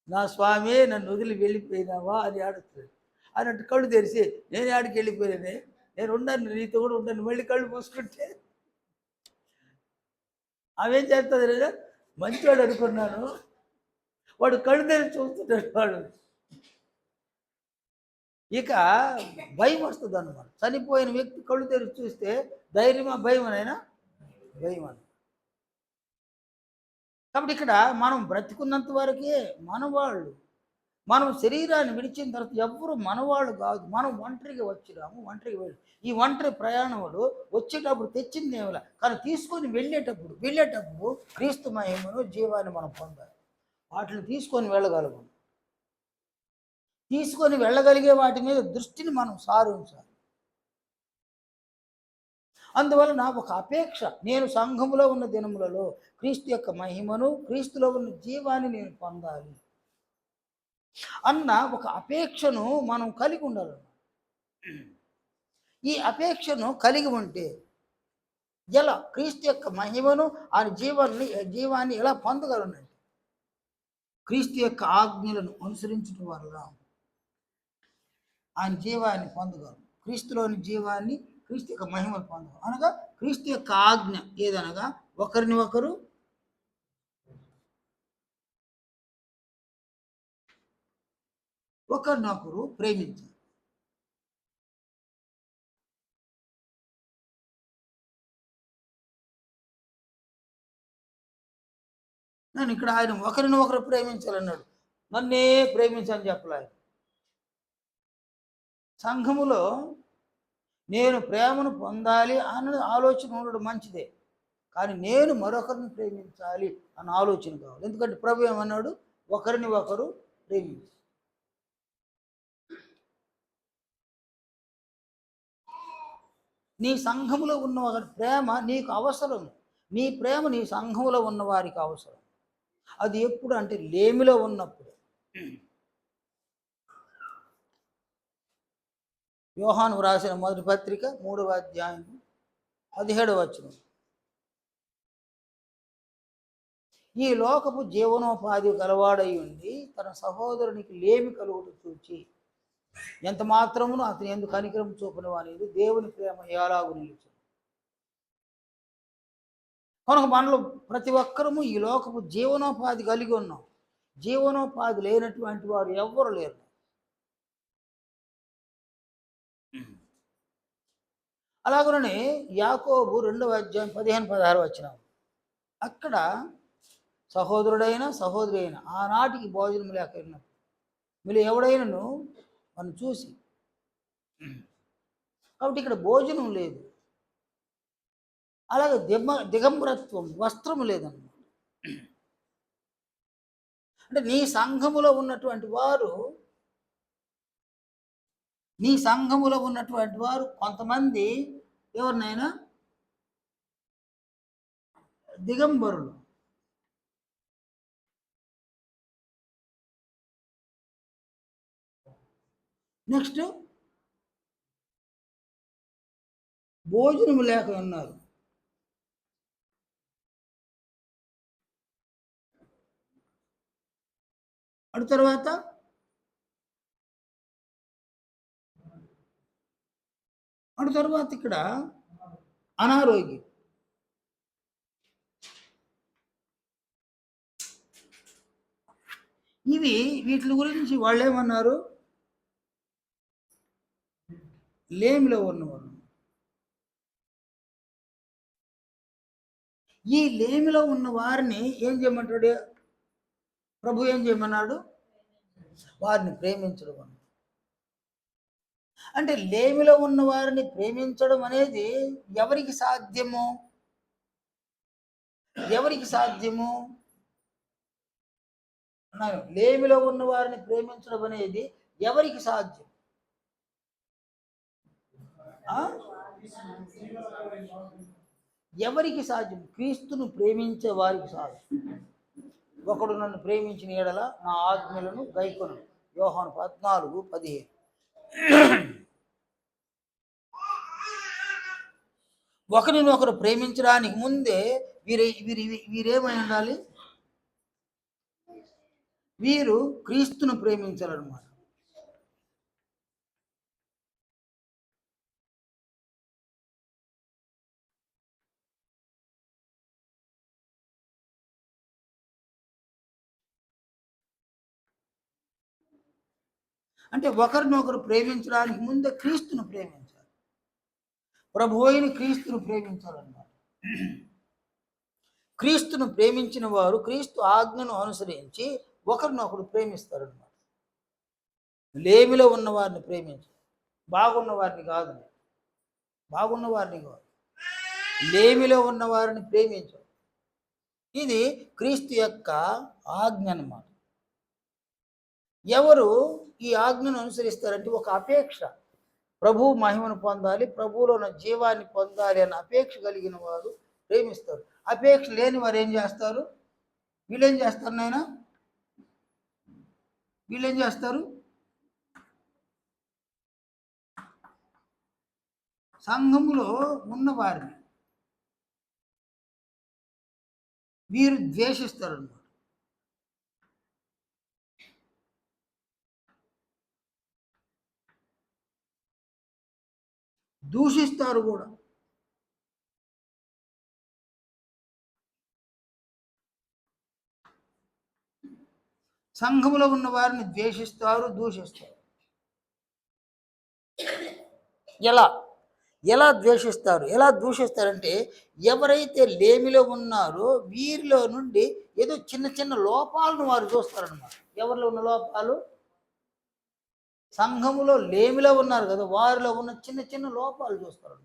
Speaker 1: నా స్వామి నన్ను వదిలి వెళ్ళిపోయినావా అని ఆడుతుంది. అన్నట్టు కళ్ళు తెరిచి నేను ఆడికి వెళ్ళిపోయానే, నేను ఉన్నాను, నీతో కూడా ఉన్నాను, మళ్ళీ కళ్ళు మూసుకుంటే ఆమెం చేస్తుంది లేదా? మంచివాడు అనుకున్నాను, వాడు కళ్ళు తెరిచి చూస్తున్నాడు. వాడు ఇక భయం వస్తుంది అన్నమాట. చనిపోయిన వ్యక్తి కళ్ళు తెరిచి చూస్తే ధైర్యమా భయమనైనా? భయం అని. కాబట్టి ఇక్కడ మనం బ్రతికున్నంత వరకే మనవాళ్ళు. మనం శరీరాన్ని విడిచిన తర్వాత ఎవ్వరు మనవాళ్ళు కాదు. మనం ఒంటరిగా వచ్చినాము, ఒంటరిగా వెళ్ళి ఈ ఒంటరి ప్రయాణంలో వచ్చేటప్పుడు తెచ్చింది ఏమిలా, కానీ తీసుకొని వెళ్ళేటప్పుడు క్రీస్తు మహిమను జీవాన్ని మనం పొందాలి. వాటిని తీసుకొని వెళ్ళగలము. తీసుకొని వెళ్ళగలిగే వాటి మీద దృష్టిని మనం సారించాలి. అందువలన ఒక అపేక్ష, నేను సంఘములో ఉన్న దినములలో క్రీస్తు యొక్క మహిమను, క్రీస్తులో ఉన్న జీవాన్ని నేను పొందాలి అన్న ఒక అపేక్షను మనం కలిగి ఉండాలి. ఈ అపేక్షను కలిగి ఉంటే ఎలా క్రీస్తు యొక్క మహిమను ఆయన జీవాన్ని ఎలా పొందగలనండి? క్రీస్తు యొక్క ఆజ్ఞలను అనుసరించడం వల్ల ఆయన జీవాన్ని పొందగలం. క్రీస్తులోని జీవాన్ని, క్రీస్తు యొక్క మహిమను పొందగలం. అనగా క్రీస్తు యొక్క ఆజ్ఞ ఏదనగా ఒకరినొకరు ప్రేమించాలి. నేను ఇక్కడ ఆయన ఒకరినొకరు ప్రేమించాలన్నాడు, నన్నే ప్రేమించని చెప్పలేదు. సంఘములో నేను ప్రేమను పొందాలి అన్న ఆలోచన ఉండడం మంచిదే, కానీ నేను మరొకరిని ప్రేమించాలి అన్న ఆలోచన కావాలి. ఎందుకంటే ప్రభు ఏమన్నాడు? ఒకరిని ఒకరు ప్రేమించాలి. నీ సంఘములో ఉన్న వారి ప్రేమ నీకు అవసరం. నీ ప్రేమ నీ సంఘములో ఉన్న వారికి అవసరం. అది ఎప్పుడు అంటే లేమిలో ఉన్నప్పుడు. యోహాను వ్రాసిన మొదటి పత్రిక 3వ అధ్యాయం 17వ వచనం. ఈ లోకపు జీవనోపాధి గలవాడై ఉండి తన సహోదరునికి లేమి కలుగుట చూచి ఎంత మాత్రమును అతని ఎందుకు కనికరం చూపని అనేది దేవుని ప్రేమ ఎలాగు నిలుచు. కనుక మనలో ప్రతి ఒక్కరము ఈ లోకపు జీవనోపాధి కలిగి ఉన్నాం. జీవనోపాధి లేనటువంటి వారు ఎవ్వరు లేరు. అలాగనే యాకోబు 2వ అధ్యాయం 15-16 వచనం. అక్కడ సహోదరుడైనా సహోదరి అయినా ఆనాటికి భోజనం లేక ఉన్నప్పుడు మీరు ఎవడైనాను మనం చూసి, కాబట్టి ఇక్కడ భోజనం లేదు. అలాగే దిగంబరత్వం, వస్త్రం లేదన్నమాట. అంటే నీ సంఘములో ఉన్నటువంటి వారు కొంతమంది ఎవరినైనా దిగంబరులు. నెక్స్ట్ భోజనం లేక ఉన్నారు. అటు తర్వాత ఇక్కడ అనారోగ్యం. వీటి గురించి వాళ్ళు ఏమన్నారు? లేమిలో ఉన్నవారు. ఈ లేమిలో ఉన్న వారిని ఏం చేయమంటాడు ప్రభు? ఏం చేయమన్నాడు? వారిని ప్రేమించడం అన్నాడు. అంటే లేమిలో ఉన్న వారిని ప్రేమించడం అనేది ఎవరికి సాధ్యము? అన్నారు. లేమిలో ఉన్న వారిని ప్రేమించడం అనేది ఎవరికి సాధ్యం? ఎవరికి సాధ్యం? క్రీస్తును ప్రేమించే వారికి సాధ్యం. ఒకడు నన్ను ప్రేమించిన ఎడల నా ఆజ్ఞలను గైకొను. యోహాను 14:15. ఒకరినొకరు ప్రేమించడానికి ముందే వీరేమై ఉండాలి? వీరు క్రీస్తును ప్రేమించాలన్నమాట. అంటే ఒకరినొకరు ప్రేమించడానికి ముందే క్రీస్తును ప్రేమించాలి. ప్రభు అయిన క్రీస్తును ప్రేమించాలన్నమాట. క్రీస్తును ప్రేమించిన వారు క్రీస్తు ఆజ్ఞను అనుసరించి ఒకరినొకరు ప్రేమిస్తారన్నమాట. లేమిలో ఉన్న వారిని ప్రేమించు. బాగున్న వారిని కాదు, బాగున్న వారిని కాదు, లేమిలో ఉన్న వారిని ప్రేమించు. ఇది క్రీస్తు యొక్క ఆజ్ఞ అన్నమాట. ఎవరు ఈ ఆజ్ఞను అనుసరిస్తారంటే ఒక అపేక్ష, ప్రభు మహిమను పొందాలి, ప్రభువులో ఉన్న జీవాన్ని పొందాలి అన్న అపేక్ష కలిగిన వారు ప్రేమిస్తారు. అపేక్ష లేని వారు ఏం చేస్తారు? వీళ్ళేం చేస్తారు నాయన? వీళ్ళేం చేస్తారు? సంఘములో ఉన్నవారిని వీరు ద్వేషిస్తారు అన్నమాట. దూషిస్తారు కూడా. సంఘములో ఉన్న వారిని ద్వేషిస్తారు, దూషిస్తారు. ఎలా ఎలా ద్వేషిస్తారు, ఎలా దూషిస్తారంటే, ఎవరైతే లేమిలో ఉన్నారో వీరిలో నుండి ఏదో చిన్న చిన్న లోపాలను వారు చూస్తారనమాట. ఎవరిలో ఉన్న లోపాలు? సంఘములో లేమిలో ఉన్నారు కదా, వారిలో ఉన్న చిన్న చిన్న లోపాలు చూస్తారు.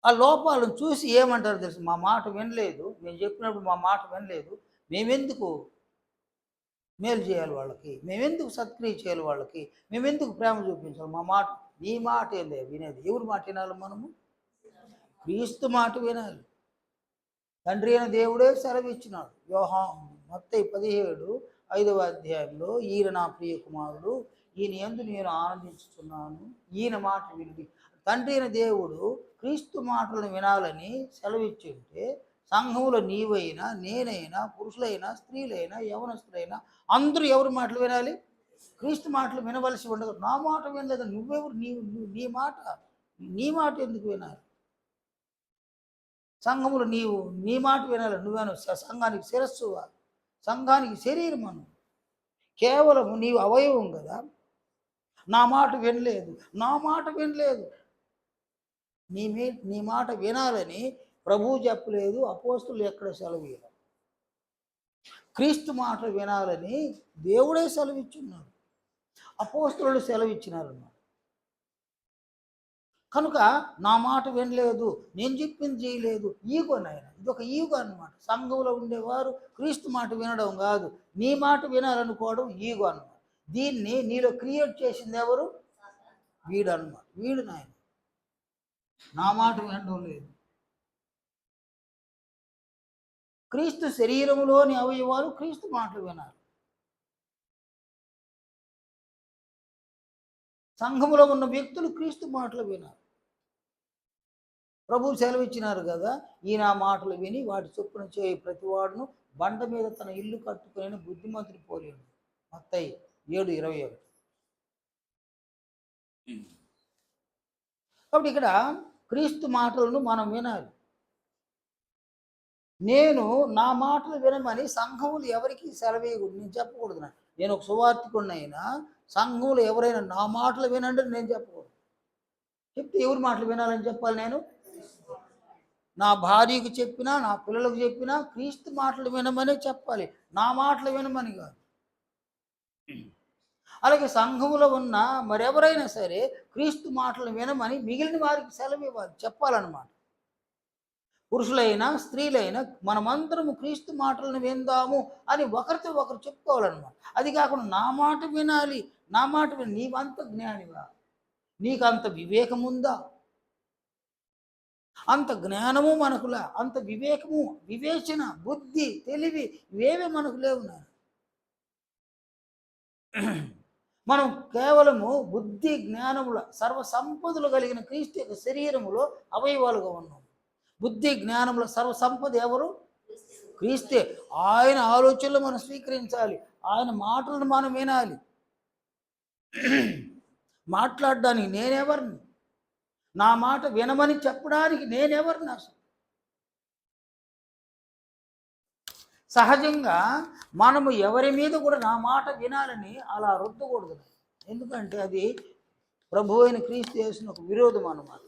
Speaker 1: ఆ లోపాలను చూసి ఏమంటారు తెలుసు? మా మాట వినలేదు, మేము చెప్పినప్పుడు మా మాట వినలేదు, మేమెందుకు మేలు చేయాలి వాళ్ళకి, మేమెందుకు సత్క్రియ చేయాలి వాళ్ళకి, మేమెందుకు ప్రేమ చూపించాలి? మా మాట, నీ మాట ఏందే వినేది? ఎవరి మాట వినాలి మనము? క్రీస్తు మాట వినాలి. తండ్రి అయిన దేవుడే సెలవిచ్చినాడు. మత్తయి 17:5 ఈయన నా ప్రియ కుమారుడు, ఈయన యందు నేను ఆనందించుతున్నాను, ఈయన మాట విని. తండ్రి అయిన దేవుడు క్రీస్తు మాటలను వినాలని సెలవిచ్చింటే, సంఘంలో నీవైనా, నేనైనా, పురుషులైనా, స్త్రీలైనా, యవనస్తులైనా అందరూ ఎవరి మాటలు వినాలి? క్రీస్తు మాటలు వినవలసి ఉండదు. నా మాట వినలేదు, నువ్వెవరు? నీ మాట ఎందుకు వినాలి? సంఘములు నీ మాట వినాలి, నువ్వేను సంఘానికి శిరస్సువా, సంఘానికి శరీరం అను. కేవలం నీవు అవయవం కదా. నా మాట వినలేదు, నా మాట వినలేదు. నీ మాట వినాలని ప్రభువు చెప్పలేదు, అపోస్తులు ఎక్కడ సెలవు. క్రీస్తు మాట వినాలని దేవుడే సెలవిచ్చున్నాడు, అపోస్తులు సెలవిచ్చినారన్నమాట. కనుక నా మాట వినలేదు, నేను చెప్పింది చేయలేదు, ఈగో నాయన. ఇది ఒక ఈగో అనమాట. సంఘంలో ఉండేవారు క్రీస్తు మాట వినడం కాదు, నీ మాట వినాలనుకోవడం ఈగో అనమాట. దీన్ని నీలో క్రియేట్ చేసింది ఎవరు? వీడు అనమాట. వీడు నాయన నా మాట వినడం లేదు. క్రీస్తు శరీరంలోని అవయవాలు క్రీస్తు మాటలు వినాలి. సంఘములో ఉన్న వ్యక్తులు క్రీస్తు మాటలు వినాలి. ప్రభు సెలవిచ్చినారు కదా, ఈయన మాటలు విని వాటి చొప్పున చేయి ప్రతివాడును బండ మీద తన ఇల్లు కట్టుకుని బుద్ధిమంతుని పోలేడు. మత్తయి 7:21. కాబట్టి ఇక్కడ క్రీస్తు మాటలను మనం వినాలి. నేను నా మాటలు వినమని సంఘములు ఎవరికి సెలవేయకూడదు, నేను చెప్పకూడదు. నేను ఒక సువార్తికుడినైనా సంఘములు ఎవరైనా నా మాటలు వినండి నేను చెప్పకూడదు. చెప్తే ఎవరి మాటలు వినాలని చెప్పాలి? నేను నా భార్యకు చెప్పినా, నా పిల్లలకు చెప్పినా క్రీస్తు మాటలు వినమనే చెప్పాలి, నా మాటలు వినమని కాదు. అలాగే సంఘములో ఉన్న మరెవరైనా సరే క్రీస్తు మాటలు వినమని మిగిలిన వారికి సెలవు ఇవ్వాలి, చెప్పాలన్నమాట. పురుషులైనా స్త్రీలైనా మనమందరము క్రీస్తు మాటలను విందాము అని ఒకరితో ఒకరు చెప్పుకోవాలన్నమాట. అది కాకుండా నా మాట వినాలి, నా మాట విని. నీవంత జ్ఞానివా? నీకంత వివేకం ఉందా? అంత జ్ఞానము మనకులా, అంత వివేకము, వివేచన, బుద్ధి, తెలివి ఇవేవే మనకు లేవు. మనం కేవలము బుద్ధి జ్ఞానముల సర్వసంపదలు కలిగిన క్రీస్తు యొక్క శరీరములో అవయవాలుగా ఉన్నాం. బుద్ధి జ్ఞానముల సర్వసంపద ఎవరు? క్రీస్తే. ఆయన ఆలోచనలు మనం స్వీకరించాలి, ఆయన మాటలను మనం వినాలి. మాట్లాడడానికి నేనెవరిని? నా మాట వినమని చెప్పడానికి నేనెవరిని? అసలు సహజంగా మనము ఎవరి మీద కూడా నా మాట వినాలని అలా రుద్దకూడదు. ఎందుకంటే అది ప్రభు అయిన క్రీస్తు యేసునకు విరోధం అన్నమాట.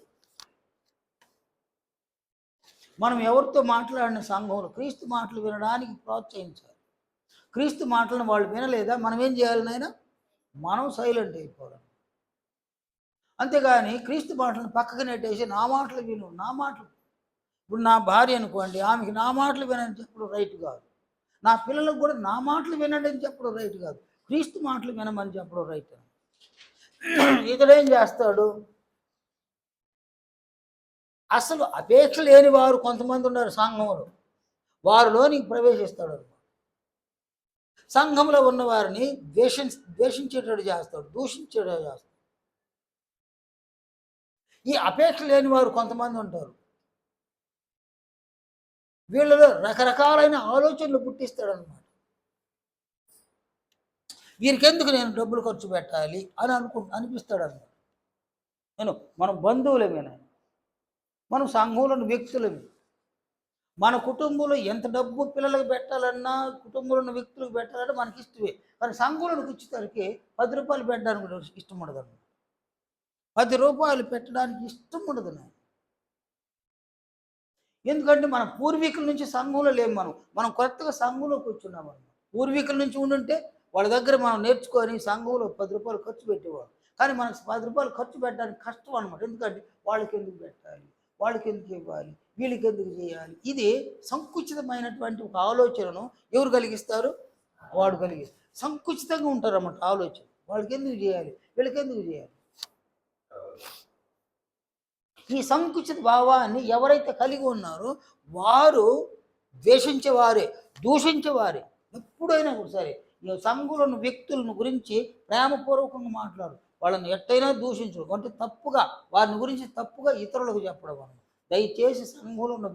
Speaker 1: మనం ఎవరితో మాట్లాడిన సంఘంలో క్రీస్తు మాటలు వినడానికి ప్రోత్సహించాలి. క్రీస్తు మాటలను వాళ్ళు వినలేదా, మనం ఏం చేయాలి నాయన? మనం సైలెంట్ అయిపోవాలి. అంతేగాని క్రీస్తు మాటలను పక్కకు నెట్టేసి నా మాటలు విను, నా మాటలు. ఇప్పుడు నా భార్య అనుకోండి, ఆమెకి నా మాటలు వినని చెప్పడం రైట్ కాదు. నా పిల్లలకు కూడా నా మాటలు వినండి అని చెప్పడం రైట్ కాదు. క్రీస్తు మాటలు వినమని చెప్పడం రైట్. ఇతడేం చేస్తాడు? అసలు అపేక్ష లేని వారు కొంతమంది ఉన్నారు సంఘంలో, వారిలోనికి ప్రవేశిస్తాడు. సంఘంలో ఉన్న వారిని ద్వేషించేటట్టు చేస్తాడు, దూషించేటట్టు చేస్తాడు. ఈ అపేక్ష లేని వారు కొంతమంది ఉంటారు. వీళ్ళలో రకరకాలైన ఆలోచనలు పుట్టిస్తాడు అనమాట. వీరికెందుకు నేను డబ్బులు ఖర్చు పెట్టాలి అని అనిపిస్తాడు అనమాట. మనం బంధువులమేనా, మనం సంఘంలోని వ్యక్తులమే. మన కుటుంబంలో ఎంత డబ్బు పిల్లలకు పెట్టాలన్నా, కుటుంబంలో ఉన్న వ్యక్తులకు పెట్టాలంటే మనకి ఇష్టమే. కానీ సంఘంలోకి వచ్చేసరికి 10 రూపాయలు పెట్టడానికి కూడా ఇష్టం ఉండదు అన్నమాట. 10 రూపాయలు పెట్టడానికి ఇష్టం ఉండదు నాకు. ఎందుకంటే మన పూర్వీకుల నుంచి సంఘంలో లేము. మనం కొత్తగా సంఘంలోకి వచ్చున్నాం అన్నమాట. పూర్వీకుల నుంచి ఉండుంటే వాళ్ళ దగ్గర మనం నేర్చుకొని సంఘంలో 10 రూపాయలు ఖర్చు పెట్టేవాడు. కానీ మనకు 10 రూపాయలు ఖర్చు పెట్టడానికి కష్టం అనమాట. ఎందుకంటే వాళ్ళకి ఎందుకు పెట్టాలి, వాళ్ళకి ఎందుకు ఇవ్వాలి, వీళ్ళకి ఎందుకు చేయాలి. ఇది సంకుచితమైనటువంటి ఒక ఆలోచనను ఎవరు కలిగిస్తారు? వాడు కలిగిస్తారు. సంకుచితంగా ఉంటారు అన్నమాట ఆలోచన. వాళ్ళకి ఎందుకు చేయాలి, వీళ్ళకి ఎందుకు చేయాలి. ఈ సంకుచిత భావాన్ని ఎవరైతే కలిగి ఉన్నారో వారు ద్వేషించేవారే, దూషించేవారే. ఎప్పుడైనా సరే సంఘంలో ఉన్న వ్యక్తులను గురించి ప్రేమపూర్వకంగా మాట్లాడు, వాళ్ళని ఎట్టయినా దూషించడం అంటే తప్పుగా, వారిని గురించి తప్పుగా ఇతరులకు చెప్పడం అన్నమాట. దయచేసి సంఘంలో ఉన్న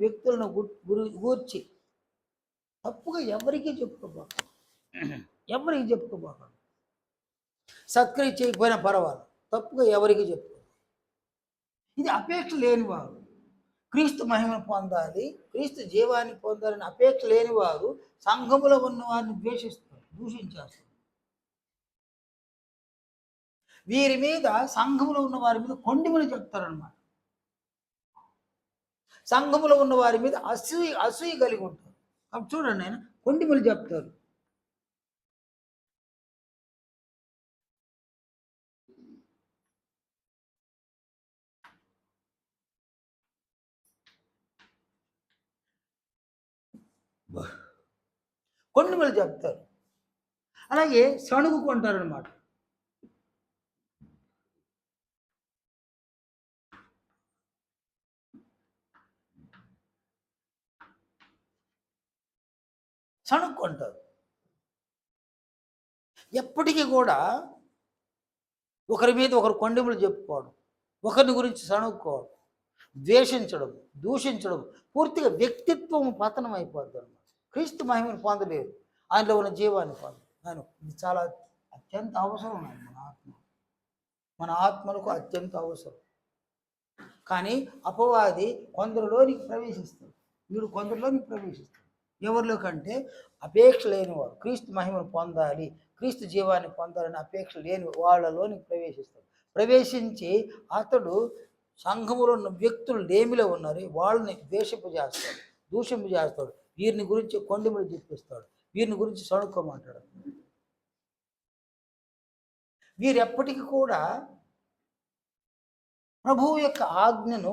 Speaker 1: వ్యక్తులను గూర్చి తప్పుగా ఎవరికి చెప్పుకోబాకండి. సత్క్రియ చేయకపోయినా పర్వాలేదు, తప్పుగా ఎవరికి చెప్పుకో. ఇది అపేక్ష లేనివారు క్రీస్తు మహిమను పొందాలి, క్రీస్తు జీవాన్ని పొందాలని అపేక్ష లేనివారు సంఘములో ఉన్న వారిని ద్వేషిస్తారు, దూషించేస్తారు. వీరి మీద, సంఘములో ఉన్న వారి మీద కొండిమని చెప్తారనమాట. సంఘములో ఉన్న వారి మీద అసూయ కలిగి ఉంటారు. అప్పుడు చూడండి, ఆయన కొండిమని చెప్తారు. కొండిమలు చెప్తారు. అలాగే సణుగుకుంటారనమాట. సణుక్కుంటారు. ఎప్పటికీ కూడా ఒకరి మీద ఒకరు కొండెములు చెప్పుకోవడం, ఒకరిని గురించి సణుక్కోవడం, ద్వేషించడం, దూషించడం, పూర్తిగా వ్యక్తిత్వం పతనం అయిపోద్ది అనమాట. క్రీస్తు మహిమను పొందలేరు, ఆయనలో ఉన్న జీవాన్ని పొందలేరు. ఇది చాలా అత్యంత అవసరం మన ఆత్మలకు అత్యంత అవసరం. కానీ అపవాది కొందరిలోనికి ప్రవేశిస్తాడు, వీడు కొందరిలోనికి ప్రవేశిస్తాడు. ఎవరిలో కంటే అపేక్ష లేనివాడు, క్రీస్తు మహిమను పొందాలి, క్రీస్తు జీవాన్ని పొందాలని అపేక్ష లేని వాళ్ళలోని ప్రవేశించి అతడు సంఘములో ఉన్న వ్యక్తులు లేమిలో ఉన్నారు వాళ్ళని ద్వేషింపజేస్తాడు, దూషింపజేస్తాడు. వీరిని గురించి కొండములు చెప్పిస్తాడు, వీరిని గురించి సణుక్కోమంటాడు. వీరెప్పటికీ కూడా ప్రభువు యొక్క ఆజ్ఞను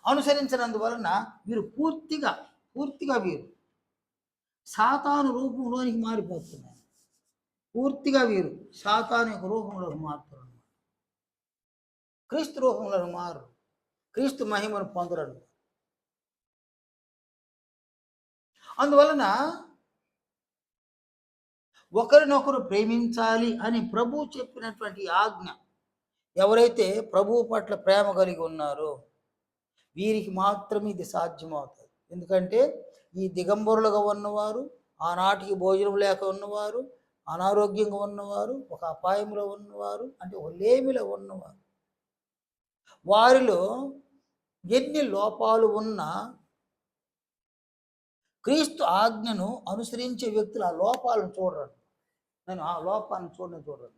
Speaker 1: అనుసరించినందువలన వీరు పూర్తిగా వీరు సాతాను రూపంలోనికి మారిపోతున్నారు. పూర్తిగా వీరు సాతాను యొక్క రూపంలోకి మారుతున్నారు. క్రీస్తు రూపంలో మారు, క్రీస్తు మహిమను పొందరు. అందువలన ఒకరినొకరు ప్రేమించాలి అని ప్రభువు చెప్పినటువంటి ఆజ్ఞ, ఎవరైతే ప్రభువు పట్ల ప్రేమ కలిగి ఉన్నారో వీరికి మాత్రమే ఇది సాధ్యమవుతుంది. ఎందుకంటే ఈ దిగంబరులుగా ఉన్నవారు, ఆనాటికి భోజనం లేక ఉన్నవారు, అనారోగ్యంగా ఉన్నవారు, ఒక అపాయంలో ఉన్నవారు, అంటే ఒక లేమిలో ఉన్నవారు, వారిలో ఎన్ని లోపాలు ఉన్నా క్రీస్తు ఆజ్ఞను అనుసరించే వ్యక్తులు ఆ లోపాలను చూడరు. నేను ఆ లోపాలను చూడను.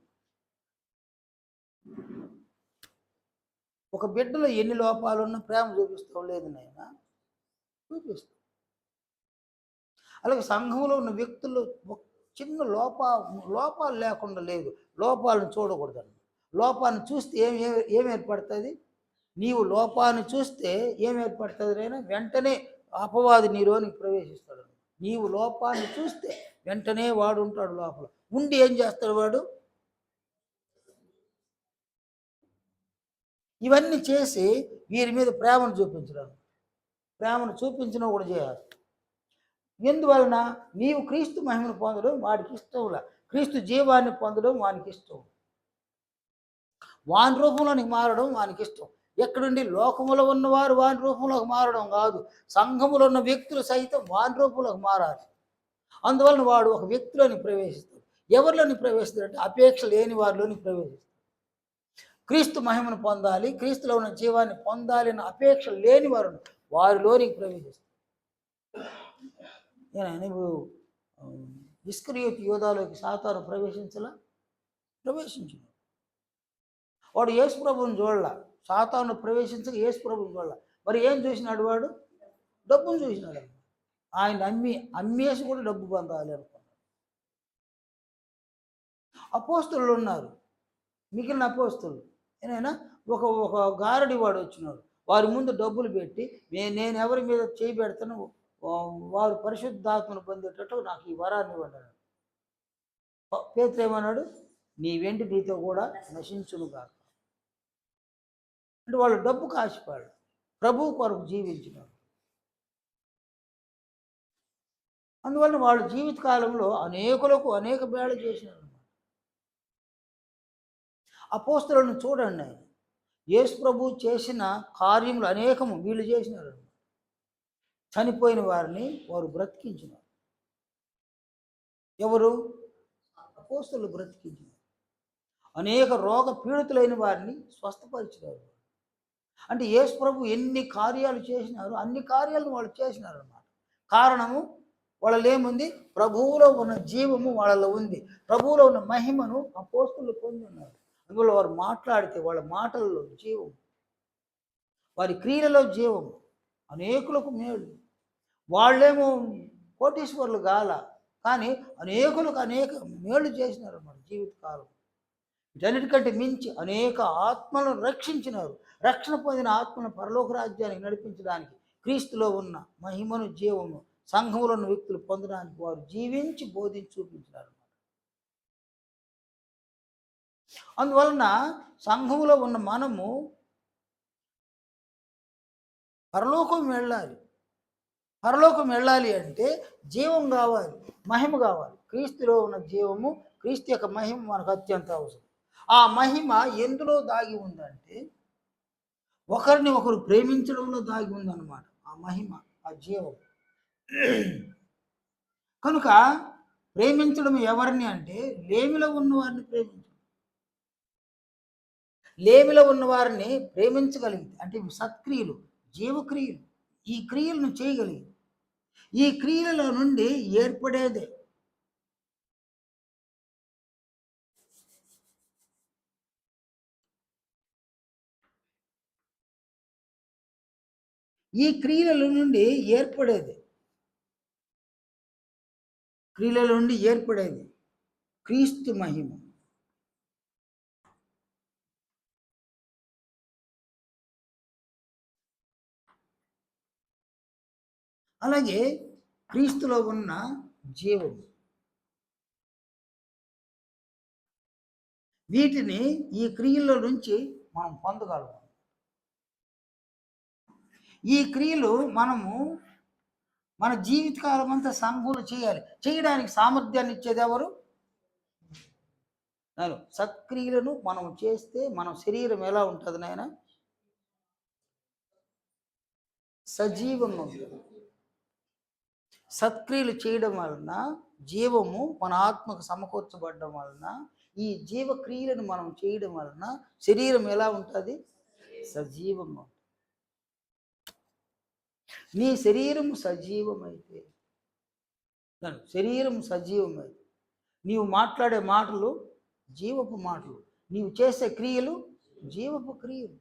Speaker 1: ఒక బిడ్డలో ఎన్ని లోపాలున్నా ప్రేమ చూపిస్తావు లేదు నాయన, చూపిస్తావు. అలాగే సంఘంలో ఉన్న వ్యక్తులు చిన్న లోపాలు లేకుండా లేదు, లోపాలను చూడకూడదు. లోపాన్ని చూస్తే ఏం ఏర్పడుతుంది? నీవు లోపాన్ని చూస్తే ఏం ఏర్పడుతుంది అయినా వెంటనే అపవాది నీలోనికి ప్రవేశిస్తాడు. నీవు లోపాన్ని చూస్తే వెంటనే వాడు ఉంటాడు లోపల ఉండి ఏం చేస్తాడు వాడు? ఇవన్నీ చేసి వీరి మీద ప్రేమను చూపించడం, ప్రేమను చూపించడం కూడా చేయాలి. ఎందువలన? నీవు క్రీస్తు మహిమను పొందడం వాడికి ఇష్టంలా, క్రీస్తు జీవాన్ని పొందడం వానికి ఇష్టం, వాని రూపంలోనికి మారడం వానికి ఇష్టం. ఎక్కడుండి? లోకములో ఉన్నవారు వాని రూపంలోకి మారడం కాదు, సంఘములో ఉన్న వ్యక్తులు సైతం వాని రూపంలోకి మారాలి. అందువలన వాడు ఒక వ్యక్తిలోని ప్రవేశిస్తాడు. ఎవరిలోని ప్రవేశిస్తాడంటే అపేక్ష లేని వారిలోని ప్రవేశిస్తాడు. క్రీస్తు మహిమను పొందాలి, క్రీస్తులో ఉన్న జీవాన్ని పొందాలి అన్న అపేక్ష లేని వారు వారిలోనికి ప్రవేశిస్తారు. నేను ఇప్పుడు ఇస్కరియోతు యోధాలోకి సాతాను ప్రవేశించిన వాడు యేసు ప్రభువుని చూడలా, సాతాను ప్రవేశించక యేసు ప్రభువుని చూడలా. మరి ఏం చూసినాడు వాడు? డబ్బును చూసినాడు. ఆయన అమ్మేసి కూడా డబ్బు పొందాలి అనుకున్నాడు. అపోస్తులు ఉన్నారు, మిగిలిన అపోస్తులు ఏనైనా ఒక గారడి వాడు వచ్చినాడు, వారి ముందు డబ్బులు పెట్టి నేను ఎవరి మీద చేయి పెడతాను వారు పరిశుద్ధాత్మను పొందేటట్టు నాకు ఈ వరాన్ని ఇవ్వన్నాడు. పేతురు ఏమన్నాడు? నీ వెండి నీతో కూడా నశించును కాక. అంటే వాళ్ళు డబ్బు కాసిపాడు, ప్రభువు కొరకు జీవించినారు. అందువల్ల వాళ్ళ జీవితకాలంలో అనేకులకు అనేక బేళ చేసినారు. అపోస్తులను చూడండి, యేసు ప్రభు చేసిన కార్యములు అనేకము వీళ్ళు చేసినారు. చనిపోయిన వారిని వారు బ్రతికించినారు. ఎవరు? అపోస్తులు బ్రతికించినారు. అనేక రోగ పీడితులైన వారిని స్వస్థపరిచినారు. అంటే యేసు ప్రభు ఎన్ని కార్యాలు చేసినారు అన్ని కార్యాలను వాళ్ళు చేసినారు అన్నమాట. కారణము వాళ్ళలో ఏముంది? ప్రభువులో ఉన్న జీవము వాళ్ళలో ఉంది, ప్రభువులో ఉన్న మహిమను అపోస్తులు పొంది ఉన్నారు. అందువల్ల వారు మాట్లాడితే వాళ్ళ మాటల్లో జీవం, వారి క్రియలలో జీవం, అనేకులకు మేలు. వాళ్ళేమో కోటీశ్వరులు గాల, కానీ అనేకులకు అనేక మేలు చేసినారు అన్నమాట జీవితకాలం. వీటన్నిటికంటే మించి అనేక ఆత్మలను రక్షించినారు. రక్షణ పొందిన ఆత్మను పరలోక రాజ్యానికి నడిపించడానికి, క్రీస్తులో ఉన్న మహిమను జీవము సంఘంలో ఉన్న వ్యక్తులు పొందడానికి వారు జీవించి బోధించి చూపించినారు. అందువలన సంఘములో ఉన్న మనము పరలోకం వెళ్ళాలి. పరలోకం వెళ్ళాలి అంటే జీవం కావాలి, మహిమ కావాలి. క్రీస్తులో ఉన్న జీవము, క్రీస్తు యొక్క మహిమ మనకు అత్యంత అవసరం. ఆ మహిమ ఎందులో దాగి ఉందంటే ఒకరిని ఒకరు ప్రేమించడంలో దాగి ఉందన్నమాట. ఆ మహిమ, ఆ జీవం. కనుక ప్రేమించడం ఎవరిని అంటే లేమిలో ఉన్నవారిని ప్రేమించడం. లేమిలో ఉన్నవారిని ప్రేమించగలిగితే అంటే సత్క్రియలు, జీవక్రియలు, ఈ క్రియలను చేయగలిగి ఈ క్రియల నుండి ఏర్పడేదే ఈ క్రియల నుండి ఏర్పడేది క్రీస్తు మహిమ. అలాగే క్రీస్తులో ఉన్న జీవం. వీటిని ఈ క్రియల నుంచి మనం పొందగలం. ఈ క్రియలు మనము మన జీవితకాలం అంతా సంఘంలో చేయాలి. చేయడానికి సామర్థ్యాన్ని ఇచ్చేది ఎవరు? సత్క్రియలను మనం చేస్తే మన శరీరం ఎలా ఉంటుంది నాయన? సజీవంగా ఉంటుంది. సత్క్రియలు చేయడం వలన జీవము మన ఆత్మకు సమకూర్చబడడం వలన ఈ జీవక్రియలను మనం చేయడం వలన శరీరం ఎలా ఉంటుంది? సజీవంగా ఉంటుంది. నీ శరీరం సజీవమైతే, నీవు మాట్లాడే మాటలు జీవపు మాటలు, నీవు చేసే క్రియలు జీవపు క్రియలు.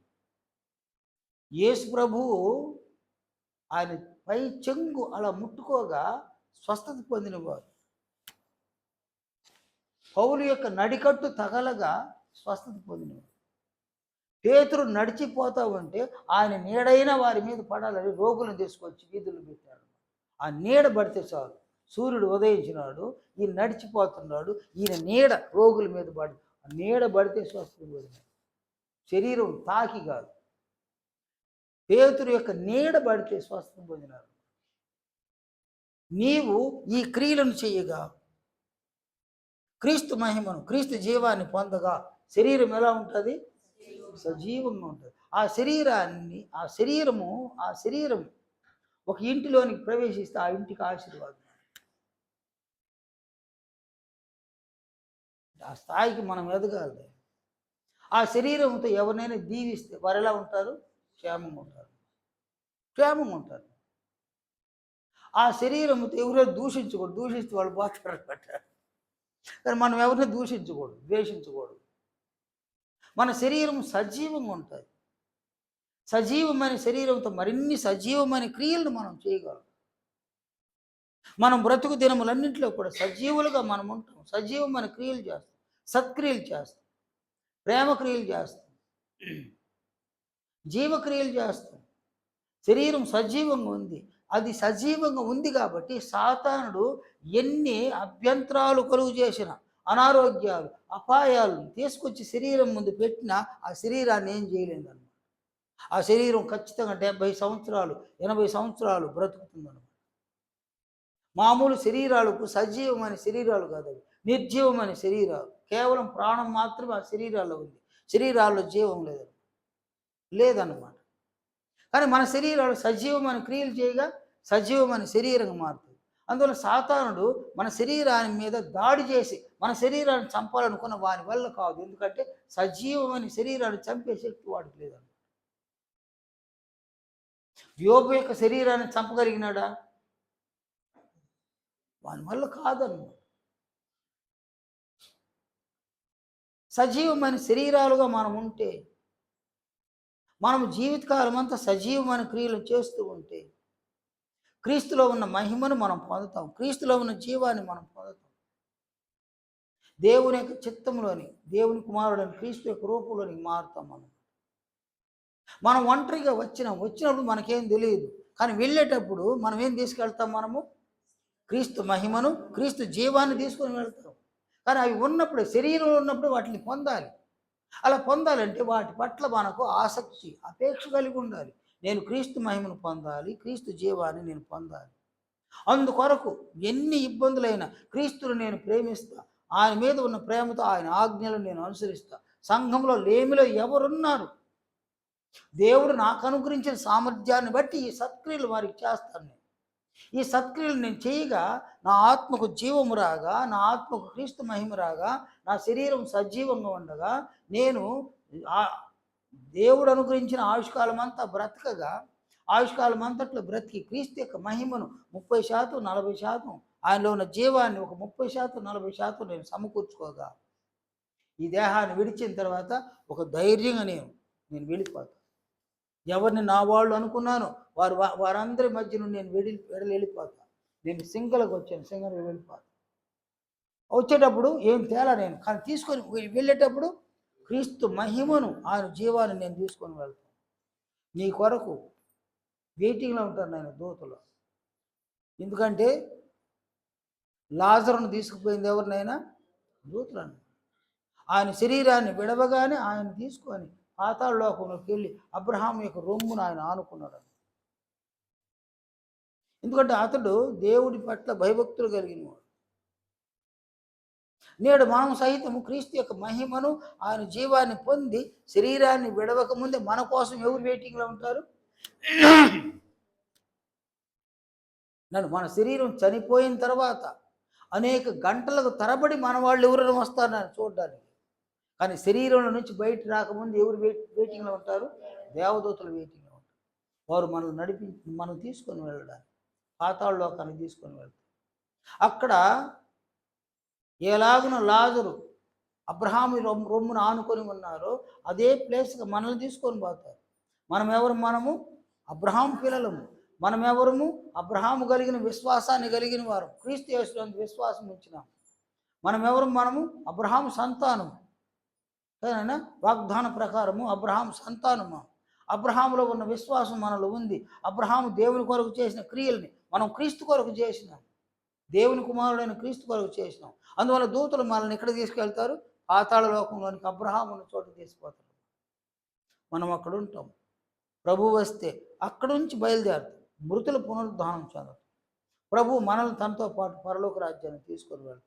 Speaker 1: యేసు ప్రభువు ఆయన పై చెంగు అలా ముట్టుకోగా స్వస్థత పొందినవారు. పౌలు యొక్క నడికట్టు తగలగా స్వస్థత పొందినవారు. పేతురు నడిచిపోతా ఉంటే ఆయన నీడైన వారి మీద పడాలని రోగులను తీసుకొచ్చి వీధులు పెట్టాడు. ఆ నీడ పడితే చాలు, సూర్యుడు ఉదయించినాడు, ఈయన నడిచిపోతున్నాడు, ఈయన నీడ రోగుల మీద పడి ఆ నీడ పడితే స్వస్థత పొందినాడు. శరీరం తాకి కాదు, పేతురు యొక్క నీడ పడితే స్వస్థత పొందినారు. నీవు ఈ క్రియలను చేయగా క్రీస్తు మహిమను, క్రీస్తు జీవాన్ని పొందగా శరీరం ఎలా ఉంటుంది? సజీవంగా ఉంటుంది. ఆ శరీరం ఒక ఇంటిలోనికి ప్రవేశిస్తే ఆ ఇంటికి ఆశీర్వాదం. ఆ స్థాయికి మనం ఎదగాలి. ఆ శరీరంతో ఎవరినైనా దీవిస్తే వారు ఎలా ఉంటారు? క్షేమంగా ఉంటారు. ఆ శరీరంతో ఎవరో దూషించకూడదు, దూషిస్తే వాళ్ళు పోతారు అనమాట. కానీ మనం ఎవరిని దూషించకూడదు, ద్వేషించకూడదు. మన శరీరం సజీవంగా ఉంటుంది. సజీవమైన శరీరంతో మరిన్ని సజీవమైన క్రియలను మనం చేయగలం. మనం బ్రతుకు దినములన్నింటిలో కూడా సజీవులుగా మనం ఉంటాం. సజీవమైన క్రియలు చేస్తాం, సత్క్రియలు చేస్తాం, ప్రేమ క్రియలు చేస్తాం, జీవక్రియలు చేస్తాం. శరీరం సజీవంగా ఉంది. అది సజీవంగా ఉంది కాబట్టి సాతానుడు ఎన్ని అభ్యంతరాలు కలుగు చేసిన, అనారోగ్యాలు, అపాయాలను తీసుకొచ్చి శరీరం ముందు పెట్టినా ఆ శరీరాన్ని ఏం చేయలేదన్నమాట. ఆ శరీరం ఖచ్చితంగా 70 సంవత్సరాలు 80 సంవత్సరాలు బ్రతుకుతుందన్నమాట. మామూలు శరీరాలకు సజీవమైన శరీరాలు కాదు, అవి నిర్జీవమైన శరీరాలు. కేవలం ప్రాణం మాత్రమే ఆ శరీరాల్లో ఉంది, శరీరాల్లో జీవం లేదన్నమాట. కానీ మన శరీరాలు సజీవమైన క్రియలు చేయగా సజీవమైన శరీరంగా మారుతుంది. అందువల్ల సాతానుడు మన శరీరాన్ని మీద దాడి చేసి మన శరీరాన్ని చంపాలనుకున్న వారి వల్ల కాదు. ఎందుకంటే సజీవమైన శరీరాన్ని చంపే శక్తి వాడికి లేదన్నమాట. యోబు యొక్క శరీరాన్ని చంపగలిగినాడా? వాని వల్ల కాదన్నమాట. సజీవమైన శరీరాలుగా మనం ఉంటే, మనం జీవితకాలం అంతా సజీవమైన క్రియలు చేస్తూ ఉంటే క్రీస్తులో ఉన్న మహిమను మనం పొందుతాం, క్రీస్తులో ఉన్న జీవాన్ని మనం పొందుతాం. దేవుని యొక్క చిత్తంలోని, దేవుని కుమారుడని క్రీస్తు యొక్క రూపంలోని మారుతాం. మనం ఒంటరిగా వచ్చినప్పుడు మనకేం తెలియదు, కానీ వెళ్ళేటప్పుడు మనం ఏం తీసుకెళ్తాం? మనము క్రీస్తు మహిమను, క్రీస్తు జీవాన్ని తీసుకొని వెళ్తాం. కానీ అవి ఉన్నప్పుడు, శరీరంలో ఉన్నప్పుడు వాటిని పొందాలి. అలా పొందాలంటే వాటి పట్ల మనకు ఆసక్తి, అపేక్ష కలిగి ఉండాలి. నేను క్రీస్తు మహిమను పొందాలి, క్రీస్తు జీవాన్ని నేను పొందాలి. అందుకొరకు ఎన్ని ఇబ్బందులైనా క్రీస్తును నేను ప్రేమిస్తా, ఆయన మీద ఉన్న ప్రేమతో ఆయన ఆజ్ఞలను నేను అనుసరిస్తా. సంఘంలో లేమిలో ఎవరున్నారు, దేవుడు నాకు అనుగ్రహించిన సామర్థ్యాన్ని బట్టి ఈ సత్క్రియలు వారికి చేస్తాను. ఈ సత్క్రియలు నేను చేయగా నా ఆత్మకు జీవము రాగా, నా ఆత్మకు క్రీస్తు మహిమ రాగా, నా శరీరం సజీవంగా ఉండగా, నేను దేవుడు అనుగ్రహించిన ఆయుష్కాలం అంతా బ్రతకగా, ఆయుష్కాలం అంతట్లో బ్రతికి క్రీస్తు యొక్క మహిమను 30% 40%, ఆయనలో ఉన్న జీవాన్ని ఒక 30% 40% నేను సమకూర్చుకోగా, ఈ దేహాన్ని విడిచిన తర్వాత ఒక ధైర్యంగా నేను వెళ్ళిపోతాను. ఎవరిని నా వాళ్ళు అనుకున్నాను వారందరి మధ్య నుండి నేను వెళ్ళిపోతా. నేను సింగల్గా వచ్చాను, సింగల్గా వెళ్ళిపోతాను. వచ్చేటప్పుడు ఏం తేలా నేను, కానీ తీసుకొని వెళ్ళేటప్పుడు క్రీస్తు మహిమను, ఆయన జీవాన్ని నేను తీసుకొని వెళ్తాను. నీ కొరకు వెయిటింగ్లో ఉంటాను నేను దూతలు. ఎందుకంటే లాజరును తీసుకుపోయింది ఎవరినైనా? దూతలను. ఆయన శరీరాన్ని విడవగానే ఆయన తీసుకొని పాతాళ లోకంలోకి వెళ్ళి అబ్రహాం యొక్క రొమ్మును ఆయన ఆనుకున్నాడు. ఎందుకంటే అతడు దేవుడి పట్ల భయభక్తులు కలిగిన వాడు. నేడు మనం సహితము క్రీస్తు యొక్క మహిమను, ఆయన జీవాన్ని పొంది శరీరాన్ని విడవక ముందే మన కోసం ఎవరు వెయిటింగ్లో ఉంటారు? మన శరీరం చనిపోయిన తర్వాత అనేక గంటలకు తరబడి మన వాళ్ళు ఎవరైనా వస్తారు నన్ను చూడడానికి. కానీ శరీరంలో నుంచి బయట రాకముందు ఎవరు వెయిటింగ్లో ఉంటారు? దేవదూతలు వెయిటింగ్లో ఉంటారు. వారు మనల్ని మనం తీసుకొని వెళ్ళడానికి పాతాళ లోకానికి తీసుకొని వెళ్తారు. అక్కడ ఎలాగున లాజరు అబ్రహాము రొమ్మును ఆనుకొని ఉన్నారో అదే ప్లేస్గా మనల్ని తీసుకొని పోతారు. మనము అబ్రహాము పిల్లలము. మనమెవరము? అబ్రహాము కలిగిన విశ్వాసాన్ని కలిగిన వారు, క్రీస్తు యేసునందు విశ్వాసం ఉంచినాం. మనము అబ్రహాము సంతానము. సరేనా? వాగ్దాన ప్రకారము అబ్రహాము సంతానము. అబ్రహాములో ఉన్న విశ్వాసం మనలో ఉంది. అబ్రహాము దేవుని కొరకు చేసిన క్రియల్ని మనం క్రీస్తు కొరకు చేసినాం. దేవుని కుమారుడైన క్రీస్తు కొరకు చేసినాం. అందువల్ల దూతలు మనల్ని ఎక్కడ తీసుకెళ్తారు? పాతాళ లోకంలోనికి, అబ్రహాము ఉన్న చోటు తీసుకుపోతారు. మనం అక్కడ ఉంటాం. ప్రభు వస్తే అక్కడ నుంచి బయలుదేరుతాం. మృతుల పునరుద్ధానం చెందదు. ప్రభు మనల్ని తనతో పాటు పరలోక రాజ్యాన్ని తీసుకొని వెళ్తాం.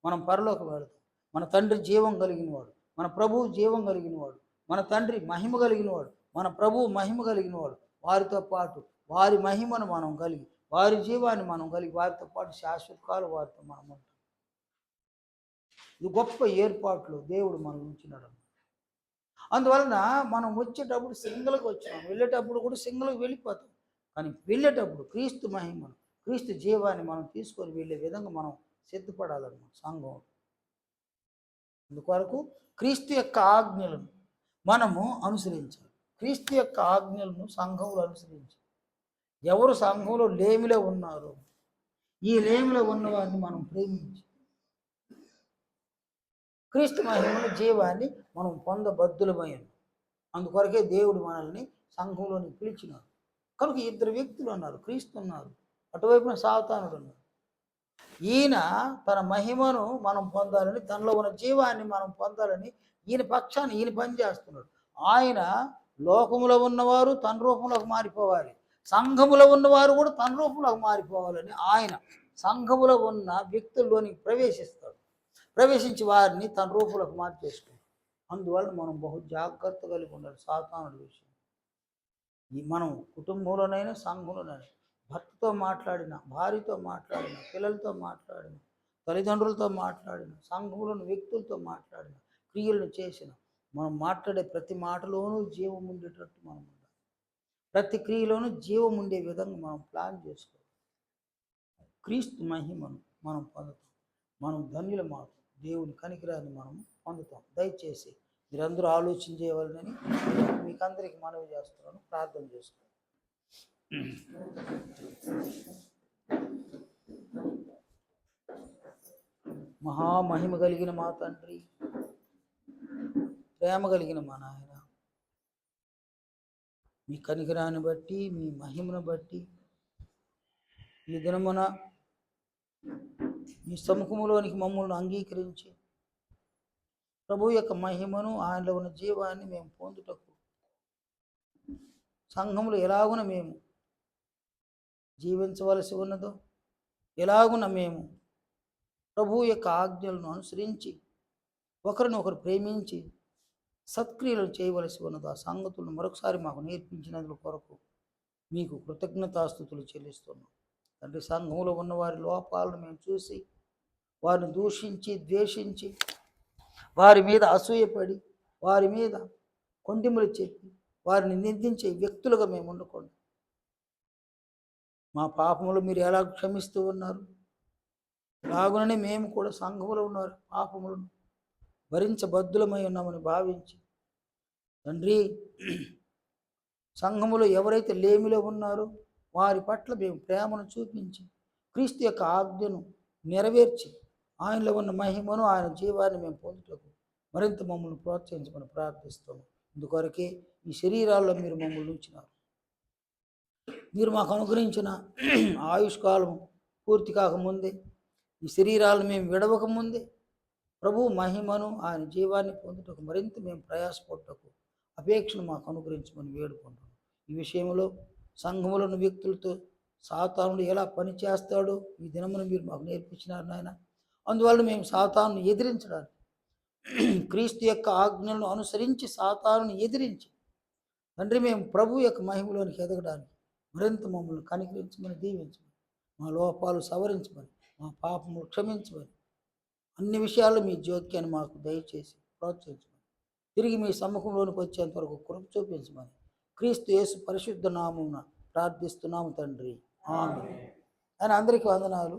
Speaker 1: మనం పరలోకం వెళ్తాం. మన తండ్రి జీవం కలిగినవాడు, మన ప్రభువు జీవం కలిగినవాడు, మన తండ్రి మహిమ కలిగినవాడు, మన ప్రభువు మహిమ కలిగినవాడు. వారితో పాటు వారి మహిమను మనం కలిగి, వారి జీవాన్ని మనం కలిగి, వారితో పాటు శాశ్వత కాలం వారితో మనం ఉంటాం. ఇది గొప్ప ఏర్పాట్లు దేవుడు మనం ఉంచినాడు. అందువలన మనం వచ్చేటప్పుడు సింగిల్గా వచ్చినాం, వెళ్ళేటప్పుడు కూడా సింగిల్గా వెళ్ళిపోతాం. కానీ వెళ్ళేటప్పుడు క్రీస్తు మహిమను, క్రీస్తు జీవాన్ని మనం తీసుకొని వెళ్ళే విధంగా మనం సిద్ధపడాలన్నమాట సంఘం. అందుకొరకు క్రీస్తు యొక్క ఆజ్ఞలను మనము అనుసరించాలి. క్రీస్తు యొక్క ఆజ్ఞలను సంఘంలో అనుసరించాలి. ఎవరు సంఘంలో లేమిలో ఉన్నారో, ఈ లేమిలో ఉన్నవారిని మనం ప్రేమించి క్రీస్తు మహిమను జీవాన్ని మనం పొందబద్దులమయ్యాం. అందుకొరకే దేవుడు మనల్ని సంఘంలోని పిలిచినాడు. కనుక ఇద్దరు వ్యక్తులు ఉన్నారు, క్రీస్తు ఉన్నారు, అటువైపున సాతానుడు ఉన్నారు. ఈయన తన మహిమను మనం పొందాలని, తనలో ఉన్న జీవాన్ని మనం పొందాలని ఈయన పక్షాన్ని ఈయన పనిచేస్తున్నాడు. ఆయన లోకములో ఉన్నవారు తన రూపంలోకి మారిపోవాలి, సంఘములో ఉన్నవారు కూడా తన రూపంలోకి మారిపోవాలని ఆయన సంఘములో ఉన్న వ్యక్తుల్లోనికి ప్రవేశించి వారిని తన రూపంలోకి మార్చేసుకుంటాడు. అందువల్ల మనం బహు జాగ్రత్త కలిగి ఉండాలి సాతానుడి విషయం. మనం కుటుంబంలోనైనా సంఘంలోనైనా భర్తతో మాట్లాడిన, భార్యతో మాట్లాడిన, పిల్లలతో మాట్లాడిన, తల్లిదండ్రులతో మాట్లాడిన, సంఘంలోని వ్యక్తులతో మాట్లాడిన, క్రియలను చేసిన, మనం మాట్లాడే ప్రతి మాటలోనూ జీవం ఉండేటట్టు మనం ఉండాలి. ప్రతి క్రియలోనూ జీవం ఉండే విధంగా మనం ప్లాన్ చేసుకోవాలి. క్రీస్తు మహిమను మనం పొందుతాం. మనం ధన్యుల మాట దేవుని కనికరాన్ని మనం పొందుతాం. దయచేసి మీరందరూ ఆలోచన చేయవాలని మీకు అందరికీ మనవి చేస్తున్నాను. ప్రార్థన చేసుకోండి. మహామహిమ కలిగిన మా తండ్రి, ప్రేమ కలిగిన మా నాయన, మీ కనికరాన్ని బట్టి, మీ మహిమను బట్టి ఈ దినమున మీ సముఖంలోనికి మమ్మల్ని అంగీకరించి ప్రభు యొక్క మహిమను, ఆయనలో ఉన్న జీవాన్ని మేము పొందుటకు సంఘములు ఎలాగున మేము జీవించవలసి ఉన్నదో, ఎలాగున మేము ప్రభు యొక్క ఆజ్ఞలను అనుసరించి ఒకరినొకరు ప్రేమించి సత్క్రియలు చేయవలసి ఉన్నదో ఆ సంగతులను మరొకసారి మాకు నేర్పించినందుకు కొరకు మీకు కృతజ్ఞతాస్తుతులు చెల్లిస్తున్నాం తండ్రి. సంఘంలో ఉన్న వారి లోపాలను మేము చూసి వారిని దూషించి, ద్వేషించి, వారి మీద అసూయపడి, వారి మీద కొండిములు చెప్పి వారిని నిందించే వ్యక్తులుగా మేము ఉండకూడదు. మా పాపములు మీరు ఎలా క్షమిస్తూ ఉన్నారు, అలాగుననే మేము కూడా సంఘములో ఉన్నారు పాపములను భరించబద్దులమై ఉన్నామని భావించి తండ్రి, సంఘములో ఎవరైతే లేమిలో ఉన్నారో వారి పట్ల మేము ప్రేమను చూపించి క్రీస్తు యొక్క ఆజ్ఞను నెరవేర్చి ఆయనలో ఉన్న మహిమను, ఆయన జీవాన్ని మేము పొందుటకు మరింత మమ్మల్ని ప్రోత్సహించమని ప్రార్థిస్తాము. ఇందుకొరకే ఈ శరీరాల్లో మీరు మమ్మల్ని ఉంచినారు. మీరు మాకు అనుగ్రహించిన ఆయుష్కాలం పూర్తి కాకముందే, ఈ శరీరాలను మేము విడవకముందే ప్రభు మహిమను, ఆయన జీవాన్ని పొందుటకు మరింత మేము ప్రయాసపడటకు అపేక్షను మాకు అనుగ్రహించమని వేడుకుంటాం. ఈ విషయంలో సంఘములను వ్యక్తులతో సాతానుడు ఎలా పనిచేస్తాడో ఈ దినమును మీరు మాకు నేర్పించినారు నాయన. అందువల్ల మేము సాతానుని ఎదిరించడానికి, క్రీస్తు యొక్క ఆజ్ఞలను అనుసరించి సాతానుని ఎదిరించి తండ్రి మేము ప్రభు యొక్క మహిమలోనికి ఎదగడానికి మరింత మమ్మల్ని కనికరించమని, దీవించమని, మా లోపాలు సవరించమని, మా పాపములు క్షమించమని, అన్ని విషయాల్లో మీ జోక్యాన్ని మాకు దయచేసి ప్రోత్సహించమని, తిరిగి మీ సమ్ముఖంలోనికి వచ్చేంత వరకు కృప చూపించమని క్రీస్తు యేసు పరిశుద్ధ నామమున ప్రార్థిస్తున్నాము తండ్రి. ఆమేన్. ఆయన అందరికీ వందనాలు.